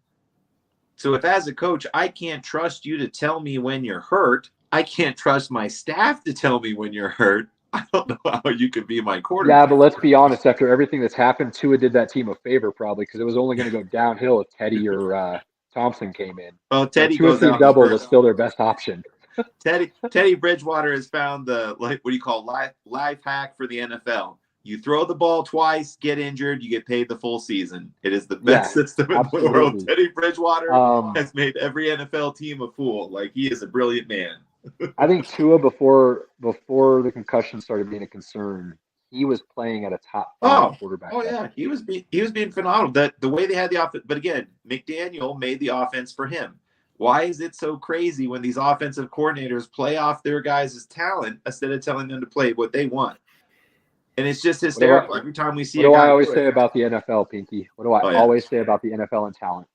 So if as a coach, I can't trust you to tell me when you're hurt, I can't trust my staff to tell me when you're hurt. I don't know how you could be my quarterback. Yeah, but let's be honest. After everything that's happened, Tua did that team a favor probably because it was only going to go downhill if Teddy or Thompson came in. Well, Teddy goes out double was still their best option. Teddy Bridgewater has found the life hack for the NFL. You throw the ball twice, get injured, you get paid the full season. It is the best system in the world. Teddy Bridgewater has made every NFL team a fool. Like, he is a brilliant man. I think Tua before the concussion started being a concern, he was playing at a top 5 quarterback. Oh yeah, he was being phenomenal. The way they had the offense, but again, McDaniel made the offense for him. Why is it so crazy when these offensive coordinators play off their guys' talent instead of telling them to play what they want? And it's just hysterical every time we see. What do I always say about the NFL, Pinky? What do I always say about the NFL and talent?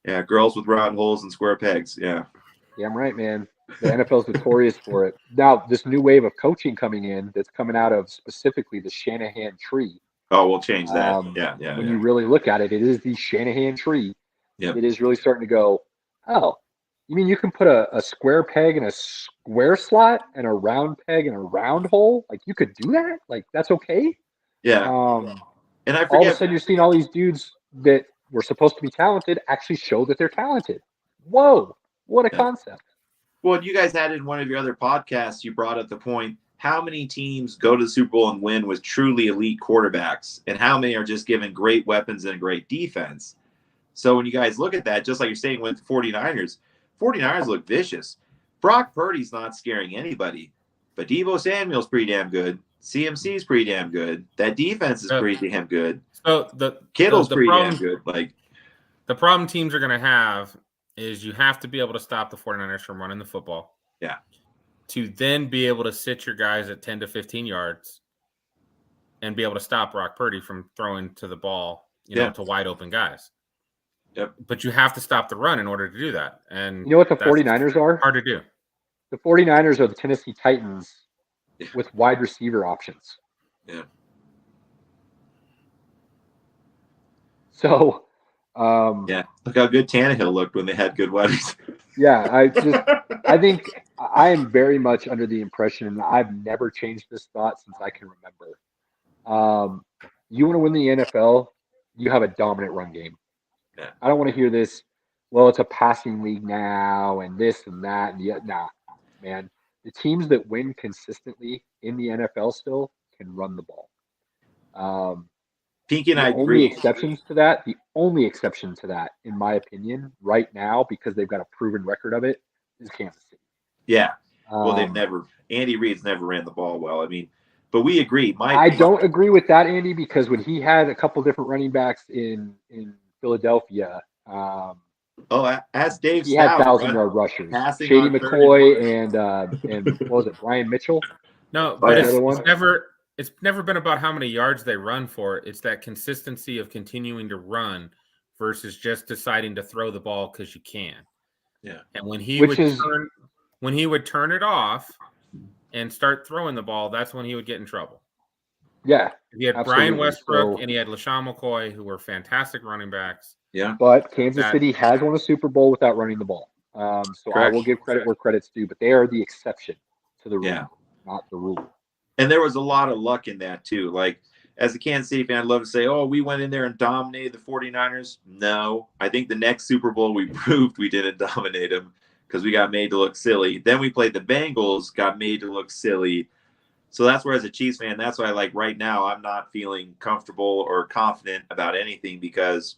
Yeah, girls with round holes and square pegs. Yeah. Yeah, I'm right, man. The NFL is notorious for it. Now, this new wave of coaching coming in that's coming out of specifically the Shanahan tree. Oh, we'll change that. When you really look at it, it is the Shanahan tree. Yep. It is really starting to go, oh, you mean you can put a square peg in a square slot and a round peg in a round hole? Like, you could do that? Like, that's okay? Yeah. And I forget. All of a sudden, you're seeing all these dudes that were supposed to be talented actually show that they're talented. Whoa, what a concept. Well, you guys had in one of your other podcasts, you brought up the point, how many teams go to the Super Bowl and win with truly elite quarterbacks, and how many are just given great weapons and a great defense? So when you guys look at that, just like you're saying with the 49ers look vicious. Brock Purdy's not scaring anybody, but Deebo Samuel's pretty damn good. CMC's pretty damn good. That defense is pretty damn good. So Kittle's pretty damn good. Like, the problem teams are going to have is you have to be able to stop the 49ers from running the football. Yeah. To then be able to sit your guys at 10 to 15 yards and be able to stop Brock Purdy from throwing to the ball, you know, to wide open guys. Yep. But you have to stop the run in order to do that. And you know what the 49ers are? Hard to do. The 49ers are the Tennessee Titans with wide receiver options. Yeah. So, look how good Tannehill looked when they had good wide receivers. Yeah, I think I am very much under the impression, and I've never changed this thought since I can remember. You want to win the NFL, you have a dominant run game. Yeah. I don't want to hear this, well, it's a passing league now, and this and that. And nah, man. The teams that win consistently in the NFL still can run the ball. Pinky and I agree. The only exception to that, in my opinion, right now, because they've got a proven record of it, is Kansas City. Yeah. Well, Andy Reid's never ran the ball well. I mean, but we agree. I don't agree with that, Andy, because when he had a couple different running backs in Philadelphia, ask Dave. He had 1,000-yard rushers. Shady McCoy and what was it, Brian Mitchell? No, but it's never been about how many yards they run for. It's that consistency of continuing to run versus just deciding to throw the ball because you can. Yeah. And when he would turn it off and start throwing the ball, that's when he would get in trouble. Yeah. He had Brian Westbrook and he had LaShawn McCoy, who were fantastic running backs. Yeah. But Kansas City has won a Super Bowl without running the ball. So I will give credit where credit's due, but they are the exception to the rule, not the rule. And there was a lot of luck in that too. Like, as a Kansas City fan, I'd love to say, oh, we went in there and dominated the 49ers. No, I think the next Super Bowl we proved we didn't dominate them because we got made to look silly. Then we played the Bengals, got made to look silly. So that's where, as a Chiefs fan, that's why, like, right now I'm not feeling comfortable or confident about anything because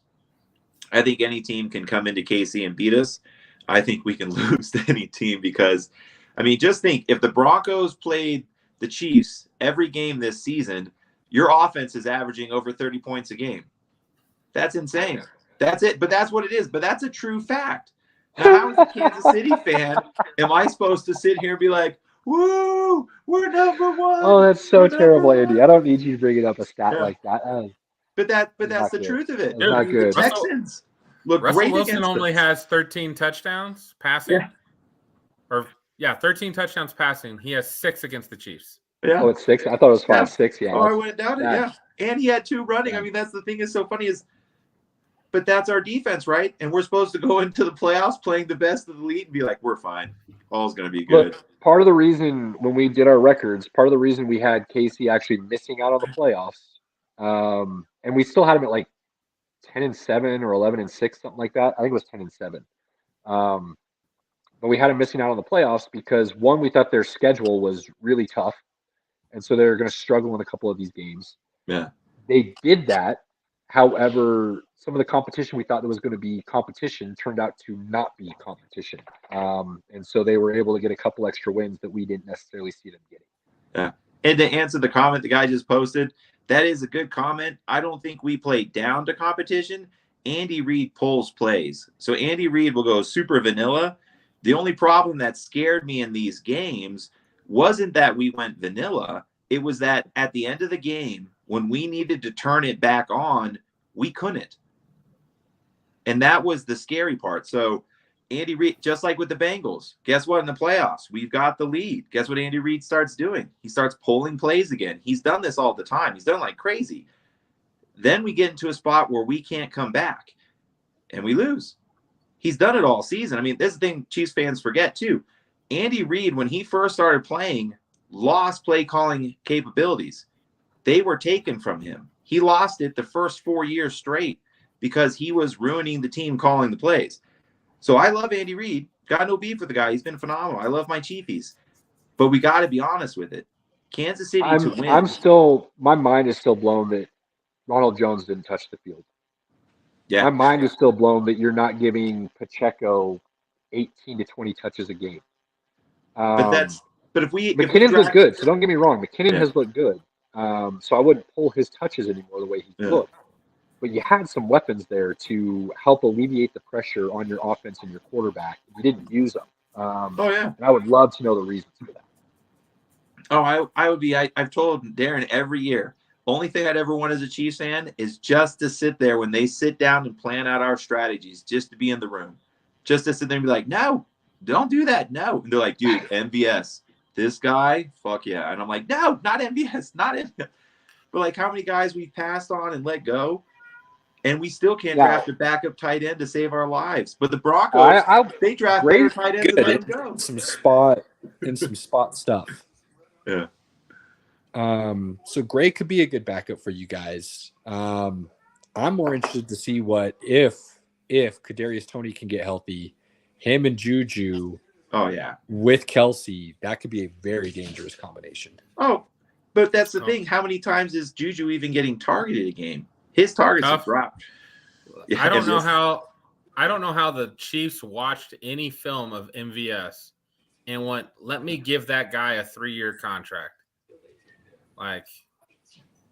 I think any team can come into KC and beat us. I think we can lose to any team because, I mean, just think, if the Broncos played the Chiefs every game this season, your offense is averaging over 30 points a game. That's insane. That's it. But that's what it is. But that's a true fact. Now, how, as a Kansas City fan, am I supposed to sit here and be like, woo, we're number one? Oh, that's so terrible, Andy. I don't need you to bring it up a stat like that. But that's the truth of it. Not good. The Texans look Russell great Wilson against only us. has 13 touchdowns passing. Yeah. 13 touchdowns passing. He has 6 against the Chiefs. Yeah. Oh, it's 6? I thought it was 5, 6. Yeah. Oh, I went down it. Yeah. And he had 2 running. I mean, that's the thing is so funny is, but that's our defense, right? And we're supposed to go into the playoffs playing the best of the league and be like, we're fine. All's going to be good. Look, part of the reason when we did our records, part of the reason we had Casey actually missing out on the playoffs, and we still had him at like 10-7 or 11-6, something like that. I think it was 10-7. But we had him missing out on the playoffs because, one, we thought their schedule was really tough. And so they're going to struggle in a couple of these games. Yeah. They did that. However, some of the competition we thought there was going to be competition turned out to not be competition. And so they were able to get a couple extra wins that we didn't necessarily see them getting. Yeah. And to answer the comment the guy just posted, that is a good comment. I don't think we play down to competition. Andy Reid pulls plays. So Andy Reid will go super vanilla. The only problem that scared me in these games wasn't that we went vanilla. It was that at the end of the game, when we needed to turn it back on, we couldn't. And that was the scary part. So Andy Reid, just like with the Bengals, guess what? In the playoffs, we've got the lead. Guess what Andy Reid starts doing? He starts pulling plays again. He's done this all the time. He's done like crazy. Then we get into a spot where we can't come back and we lose. He's done it all season. I mean, this is the thing Chiefs fans forget too. Andy Reid, when he first started playing, lost play calling capabilities. They were taken from him. He lost it the first 4 years straight because he was ruining the team calling the plays. So I love Andy Reid. Got no beef with the guy. He's been phenomenal. I love my Chiefies. But we got to be honest with it. Kansas City to win. My mind is still blown that Ronald Jones didn't touch the field. Yeah. My mind is still blown that you're not giving Pacheco 18 to 20 touches a game. But if McKinnon's looked good, so don't get me wrong. McKinnon has looked good. So I wouldn't pull his touches anymore the way he looked. But you had some weapons there to help alleviate the pressure on your offense and your quarterback. You didn't use them. And I would love to know the reasons for that. I would be. I've told Darren every year, only thing I'd ever want as a Chiefs fan is just to sit there when they sit down and plan out our strategies, just to be in the room. Just to sit there and be like, no, don't do that. No. And they're like, dude, MVS, this guy, fuck yeah. And I'm like, no, not MVS, not MVS. But like how many guys we've passed on and let go, and we still can't draft a backup tight end to save our lives. But the Broncos, they draft their tight ends and let them go. Some spot stuff. Yeah. So Gray could be a good backup for you guys. I'm more interested to see what if Kadarius Toney can get healthy, him and Juju. Oh yeah. With Kelsey, that could be a very dangerous combination. Oh, but that's the thing. How many times is Juju even getting targeted a game? His targets have dropped. Yeah, I don't know how the Chiefs watched any film of MVS and went, let me give that guy a 3-year contract. Like,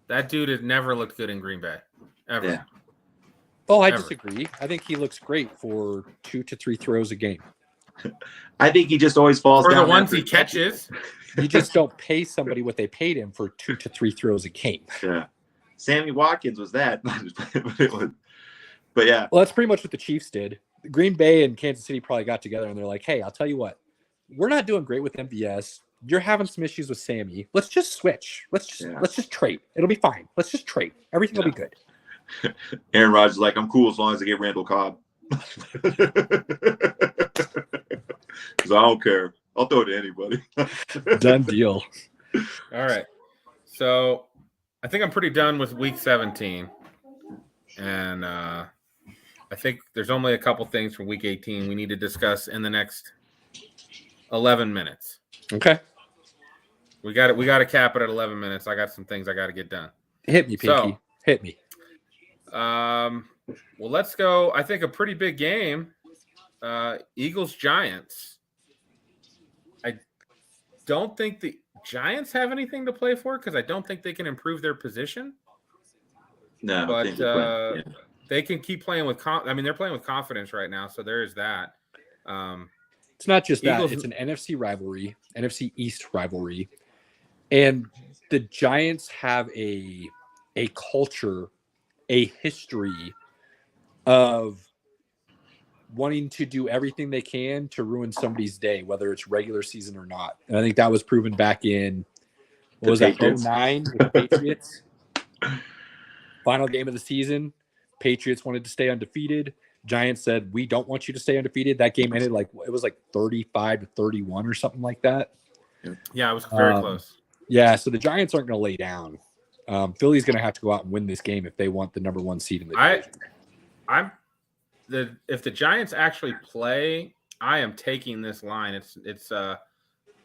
that dude has never looked good in Green Bay, ever. Yeah. Oh, I disagree. I think he looks great for 2 to 3 throws a game. I think he just always falls down. For the ones he catches. You just don't pay somebody what they paid him for 2 to 3 throws a game. Yeah. Sammy Watkins was that. But yeah. Well, that's pretty much what the Chiefs did. Green Bay and Kansas City probably got together and they're like, hey, I'll tell you what. We're not doing great with MVS. You're having some issues with Sammy. Let's just switch. Let's just trade. It'll be fine. Let's just trade. Everything will be good. Aaron Rodgers is like, I'm cool as long as I get Randall Cobb. Because I don't care. I'll throw it to anybody. Done deal. All right. So I think I'm pretty done with week 17. And I think there's only a couple things from week 18 we need to discuss in the next 11 minutes. Okay. We got to cap it at 11 minutes. I got some things I got to get done. Hit me, Pinky. So, hit me. Well, let's go. I think a pretty big game. Eagles-Giants. I don't think the Giants have anything to play for because I don't think they can improve their position. No, but they can keep playing with. They're playing with confidence right now, so there is that. It's not just Eagles, that; it's an NFC rivalry, NFC East rivalry, and the Giants have a culture, a history of wanting to do everything they can to ruin somebody's day, whether it's regular season or not. And I think that was proven back in what was that 2009 with the Patriots. Final game of the season, Patriots wanted to stay undefeated. Giants said, we don't want you to stay undefeated. That game ended it was 35-31 or something like that. Yeah, it was very close. Yeah, so the Giants aren't going to lay down. Philly's going to have to go out and win this game if they want the number 1 seed in the division. If the Giants actually play, I am taking this line. It's the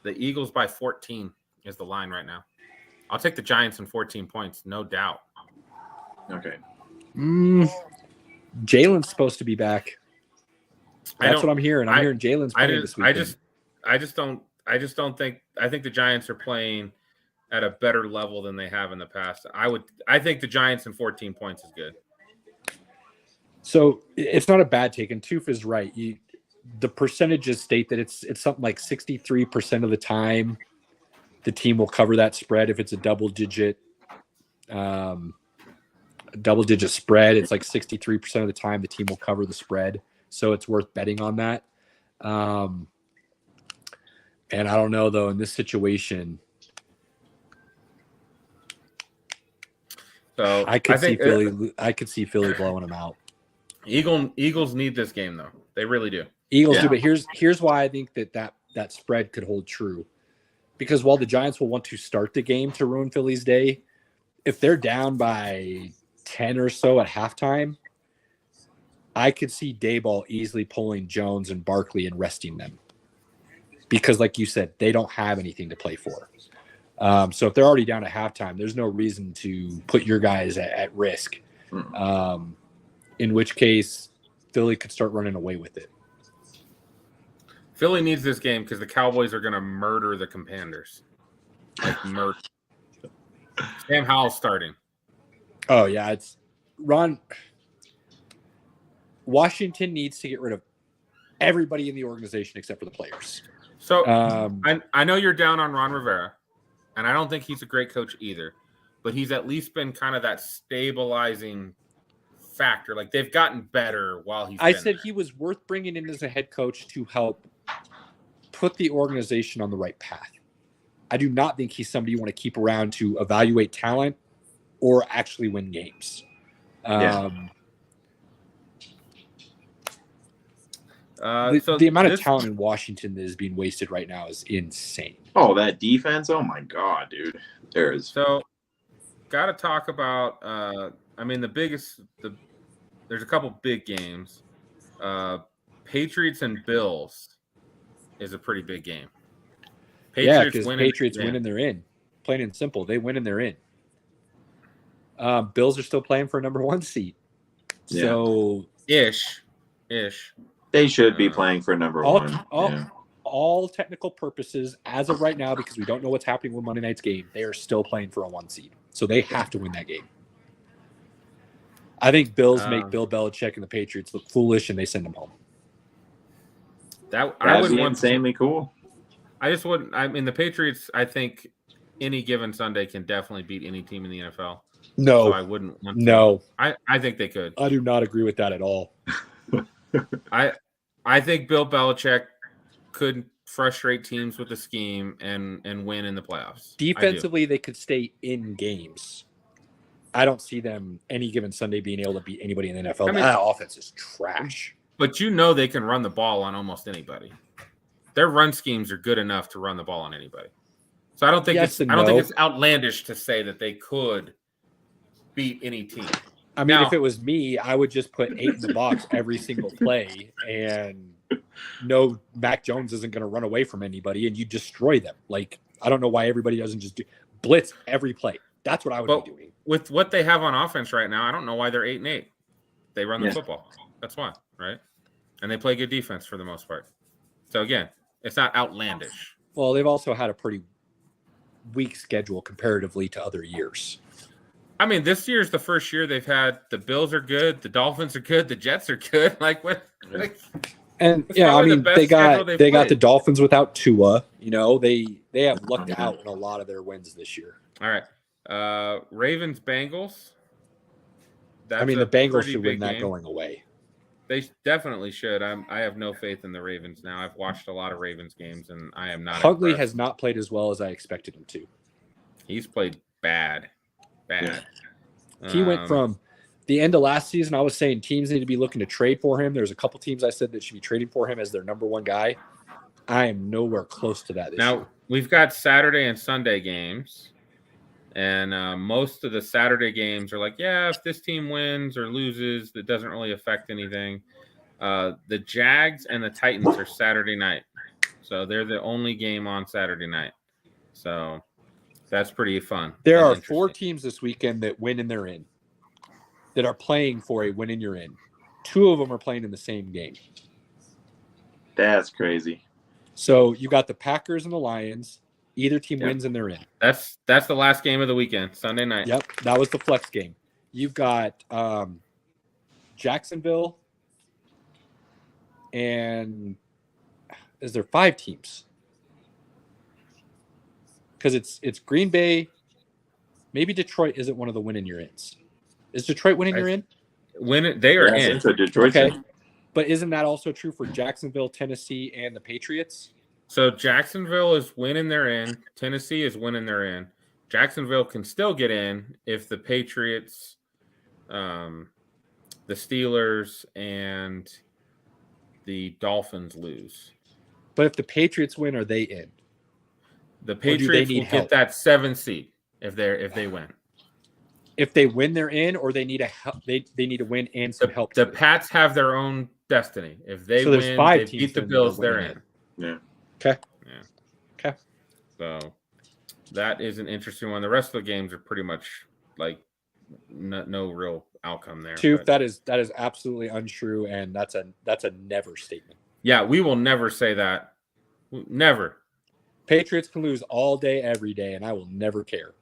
Eagles by 14 is the line right now. I'll take the Giants in 14 points, no doubt. Okay. Jalen's supposed to be back. That's what I'm hearing. I'm hearing Jalen's playing this weekend. I just don't think. I think the Giants are playing at a better level than they have in the past. I think the Giants in 14 points is good. So it's not a bad take, and Toof is right. The percentages state that it's something like 63% of the time the team will cover that spread if it's a double digit spread. It's like 63% of the time the team will cover the spread, so it's worth betting on that. And I don't know though in this situation. So I could see Philly blowing them out. Eagles need this game though. They really do. Eagles do, but here's why I think that spread could hold true. Because while the Giants will want to start the game to ruin Philly's day, if they're down by 10 or so at halftime, I could see Daboll easily pulling Jones and Barkley and resting them. Because like you said, they don't have anything to play for. So if they're already down at halftime, there's no reason to put your guys at risk. In which case, Philly could start running away with it. Philly needs this game because the Cowboys are going to murder the Commanders. Like murder. Sam Howell's starting. Oh, yeah. It's Ron. Washington needs to get rid of everybody in the organization except for the players. So I know you're down on Ron Rivera, and I don't think he's a great coach either, but he's at least been kind of that stabilizing factor. Like they've gotten better while he's I been said there. he was worth bringing in as a head coach to help put the organization on the right path. I do not think he's somebody you want to keep around to evaluate talent or actually win games. The amount of talent in Washington that is being wasted right now is insane. Oh, that defense! Oh my god, dude! So, got to talk about. There's a couple big games. Patriots and Bills is a pretty big game. Because Patriots win and they're in. Plain and simple, they win and they're in. Bills are still playing for a number 1 seed. Yeah. So ish. They should be playing for number 1. All technical purposes, as of right now, because we don't know what's happening with Monday night's game, they are still playing for a 1 seed. So they have to win that game. I think Bills make Bill Belichick and the Patriots look foolish, and they send them home. I would be insanely cool. I just wouldn't. I mean, the Patriots, I think any given Sunday can definitely beat any team in the NFL. No. So I wouldn't want to. No. I think they could. I do not agree with that at all. I think Bill Belichick could frustrate teams with the scheme and win in the playoffs. Defensively, they could stay in games. I don't see them any given Sunday being able to beat anybody in the NFL. I mean, that offense is trash. But you know they can run the ball on almost anybody. Their run schemes are good enough to run the ball on anybody. So I don't think it's outlandish to say that they could beat any team. I mean, if it was me, I would just put 8 in the box every single play, and no, Mac Jones isn't going to run away from anybody, and you destroy them. Like, I don't know why everybody doesn't just blitz every play. That's what I would be doing. With what they have on offense right now, I don't know why they're 8-8. They run the football. That's why, right? And they play good defense for the most part. So again, it's not outlandish. Well, they've also had a pretty weak schedule comparatively to other years. I mean, this year's the first year they've had the Bills are good, the Dolphins are good, the Jets are good. And yeah, I mean, they got the Dolphins without Tua. You know, they have lucked out in a lot of their wins this year. All right, Ravens Bengals. I mean, the Bengals should win that going away. They definitely should. I have no faith in the Ravens now. I've watched a lot of Ravens games, and I am not. Huntley has not played as well as I expected him to. He's played bad. Yeah. He went from the end of last season. I was saying teams need to be looking to trade for him. There's a couple teams I said that should be trading for him as their number 1 guy. I am nowhere close to that. Now we've got Saturday and Sunday games, and most of the Saturday games are like, yeah, if this team wins or loses, that doesn't really affect anything. The Jags and the Titans are Saturday night, so they're the only game on Saturday night. So that's pretty fun. There are 4 teams this weekend that win and they're in, that are playing for a win and you're in. 2 of them are playing in the same game. That's crazy. So you got the Packers and the Lions, Either team Yep. wins and they're in. That's the last game of the weekend, Sunday night. Yep, that was the flex game. You've got Jacksonville, and is there 5 teams? Because it's Green Bay. Maybe Detroit isn't one of the win in your ins. Is Detroit winning your in? They are Yeah, in. so Detroit's Okay. in. But isn't that also true for Jacksonville, Tennessee, and the Patriots? So Jacksonville is winning their in. Tennessee is winning their in. Jacksonville can still get in if the Patriots, the Steelers, and the Dolphins lose. But if the Patriots win, are they in? The do they Patriots need will help? get that 7 seed if they win. If they win, they're in, or they need a help. They need to win and some help. The to it. Pats have their own destiny. If they So there's win, 5 they teams beat the then that Bills, are they're winning in. Yeah. Okay. Yeah. Okay. So that is an interesting one. The rest of the games are pretty much like no real outcome there. Two, but- that is absolutely untrue, and that's a never statement. Yeah, we will never say that. Never. Patriots can lose all day, every day, and I will never care.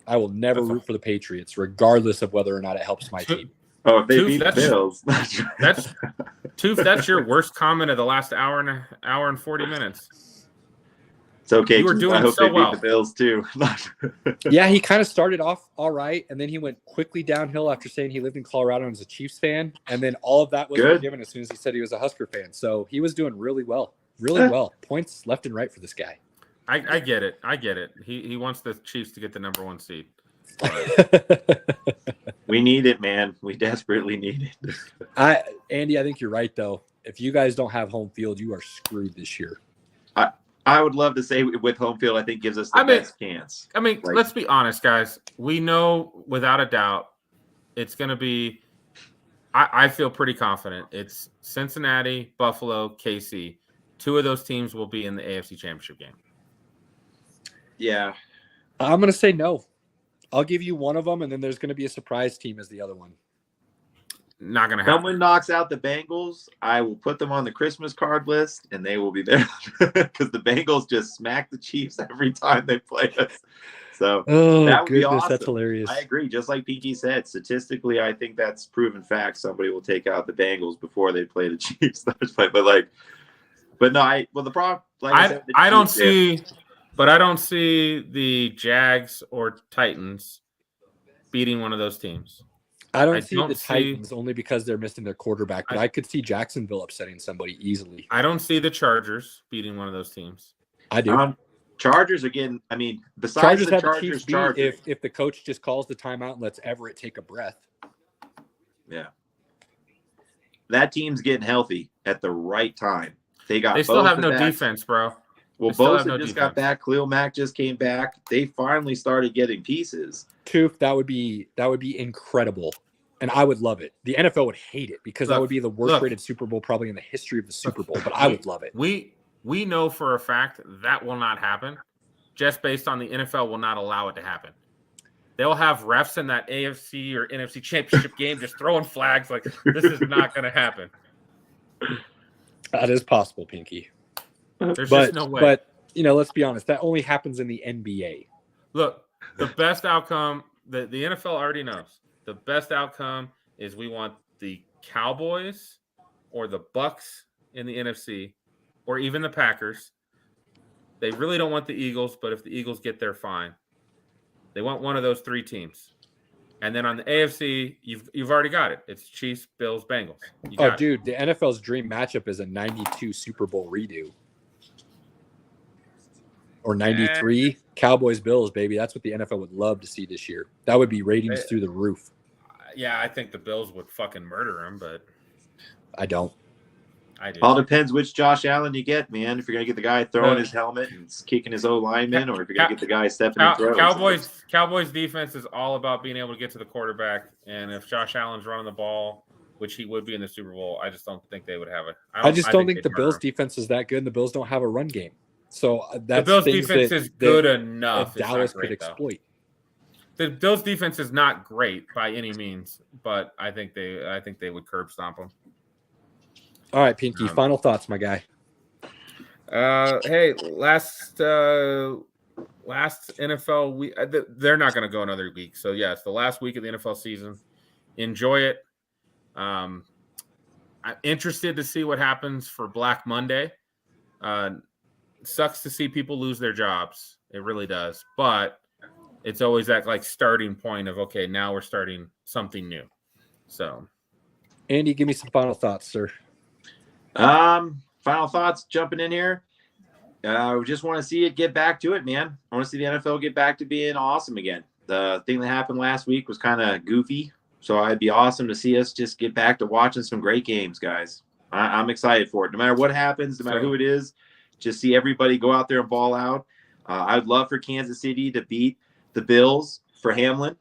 I will never That's root for the Patriots, regardless of whether or not it helps my team. Oh, if they Toof, beat the that's- Bills. That's Toof, that's your worst comment of the last hour and 40 minutes. It's okay. You were Toof. doing I hope so they beat well. the Bills too. Yeah, he kind of started off all right, and then he went quickly downhill after saying he lived in Colorado and was a Chiefs fan, and then all of that was Good. forgiven as soon as he said he was a Husker fan. So he was doing really well, really well. Points left and right for this guy. I get it. I get it. He wants the Chiefs to get the number 1 seed. We need it, man. We desperately need it. Andy, I think you're right though. If you guys don't have home field, you are screwed this year. I would love to say with home field, I think gives us the best chance. I mean, Like- let's be honest, guys. We know without a doubt it's going to be I feel pretty confident. It's Cincinnati, Buffalo, KC. 2 of those teams will be in the AFC Championship game. Yeah. I'm going to say no. I'll give you one of them, and then there's going to be a surprise team as the other one. Not going to happen. Someone knocks out the Bengals, I will put them on the Christmas card list, and they will be there because the Bengals just smack the Chiefs every time they play us. So Oh, That would be goodness, that's awesome. hilarious. I agree. Just like Pinky said, statistically, I think that's proven fact. Somebody will take out the Bengals before they play the Chiefs. But no, the problem, like I said, the I don't Chiefs, I don't see the Jags or Titans beating one of those teams. I don't I see don't the see- Titans only because they're missing their quarterback, but I could see Jacksonville upsetting somebody easily. I don't see the Chargers beating one of those teams. I do. Chargers again. I mean, besides Chargers the have the Chiefs Chargers, beat if the coach just calls the timeout and lets Everett take a breath. yeah, that team's getting healthy at the right time. They Still have Bosa no back. defense, bro. Well, They still have Bosa no just got defense. back. Khalil Mack just came back. They finally started getting pieces. Toof, that would be incredible. And I would love it. The NFL would hate it because that Look, would be the worst look. rated Super Bowl probably in the history of the Super Bowl, but I would love it. We know for a fact that will not happen, just based on the NFL will not allow it to happen. They'll have refs in that AFC or NFC championship game just throwing flags like this is not going to happen. That is possible, Pinky. There's But just no way. but let's be honest, that only happens in the NBA. Look, the best outcome, the NFL already knows. The best outcome is we want the Cowboys or the Bucks in the NFC or even the Packers. They really don't want the Eagles, but if the Eagles get there, fine. They want one of those 3 teams. And then on the AFC, you've already got it. It's Chiefs, Bills, Bengals. You Oh, got it. dude, the NFL's dream matchup is a 92 Super Bowl redo. Or 93 Cowboys Bills, baby. That's what the NFL would love to see this year. That would be ratings through the roof. Yeah, I think the Bills would fucking murder him, but I don't. I do. All depends which Josh Allen you get, man. If you're gonna get the guy throwing his helmet and kicking his O lineman, or if you're gonna get the guy stepping in throws. Cowboys defense is all about being able to get to the quarterback, and if Josh Allen's running the ball, which he would be in the Super Bowl, I just don't think they would have it. I just don't think they'd the Bills murder him. defense is that good, and the Bills don't have a run game. So The that's Bills things defense that, is good that enough. It's not Dallas great, could though. exploit. The Bills defense is not great by any means, but I think they would curb stomp them. All right, Pinky. Final thoughts, my guy. Hey, last NFL week. They're not going to go another week. So yeah, it's the last week of the NFL season. Enjoy it. I'm interested to see what happens for Black Monday. Sucks to see people lose their jobs. It really does. But it's always that like starting point of, okay, now we're starting something new. So, Andy, give me some final thoughts, sir. Final thoughts jumping in here. We just want to see it get back to it, man. I want to see the NFL get back to being awesome again. The thing that happened last week was kind of goofy. So it'd be awesome to see us just get back to watching some great games, guys. I'm excited for it. No matter what happens, no matter who it is, just see everybody go out there and ball out. I'd love for Kansas City to beat the Bills for Hamlin.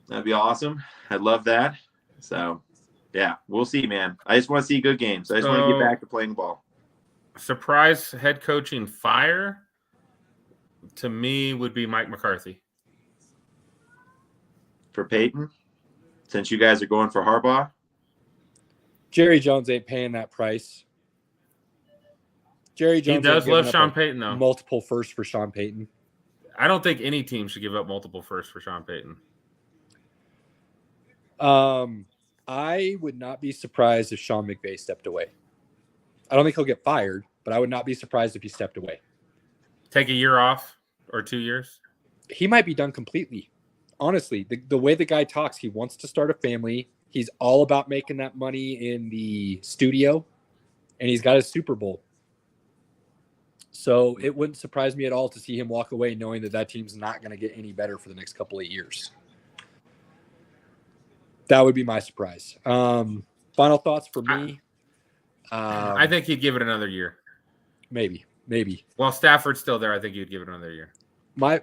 That'd be awesome. I'd love that. So, yeah, we'll see, man. I just want to see good games. I just want to get back to playing ball. Surprise head coaching fire to me would be Mike McCarthy. For Peyton, since you guys are going for Harbaugh? Jerry Jones ain't paying that price. Jerry Jones. He does love Sean Payton, though. Multiple firsts for Sean Payton. I don't think any team should give up multiple firsts for Sean Payton. I would not be surprised if Sean McVay stepped away. I don't think he'll get fired, but I would not be surprised if he stepped away. Take a year off or 2 years? He might be done completely. Honestly, the way the guy talks, he wants to start a family. He's all about making that money in the studio, and he's got his Super Bowl. So it wouldn't surprise me at all to see him walk away knowing that team's not going to get any better for the next couple of years. That would be my surprise. Final thoughts for me. I think he'd give it another year. Maybe. While Stafford's still there, I think he'd give it another year. My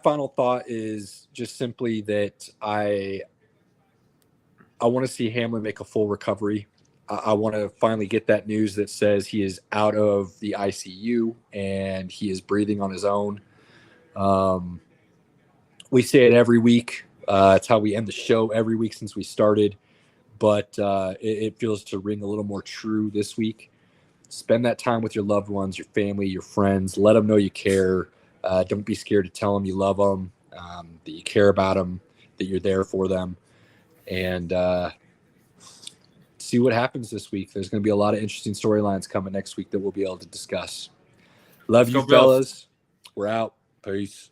final thought is just simply that I want to see Hamlin make a full recovery. I want to finally get that news that says he is out of the ICU and he is breathing on his own. We say it every week. It's how we end the show every week since we started. But it feels to ring a little more true this week. Spend that time with your loved ones, your family, your friends. Let them know you care. Don't be scared to tell them you love them, that you care about them, that you're there for them. And see what happens this week. There's going to be a lot of interesting storylines coming next week that we'll be able to discuss. Love you, fellas. We're out. Peace.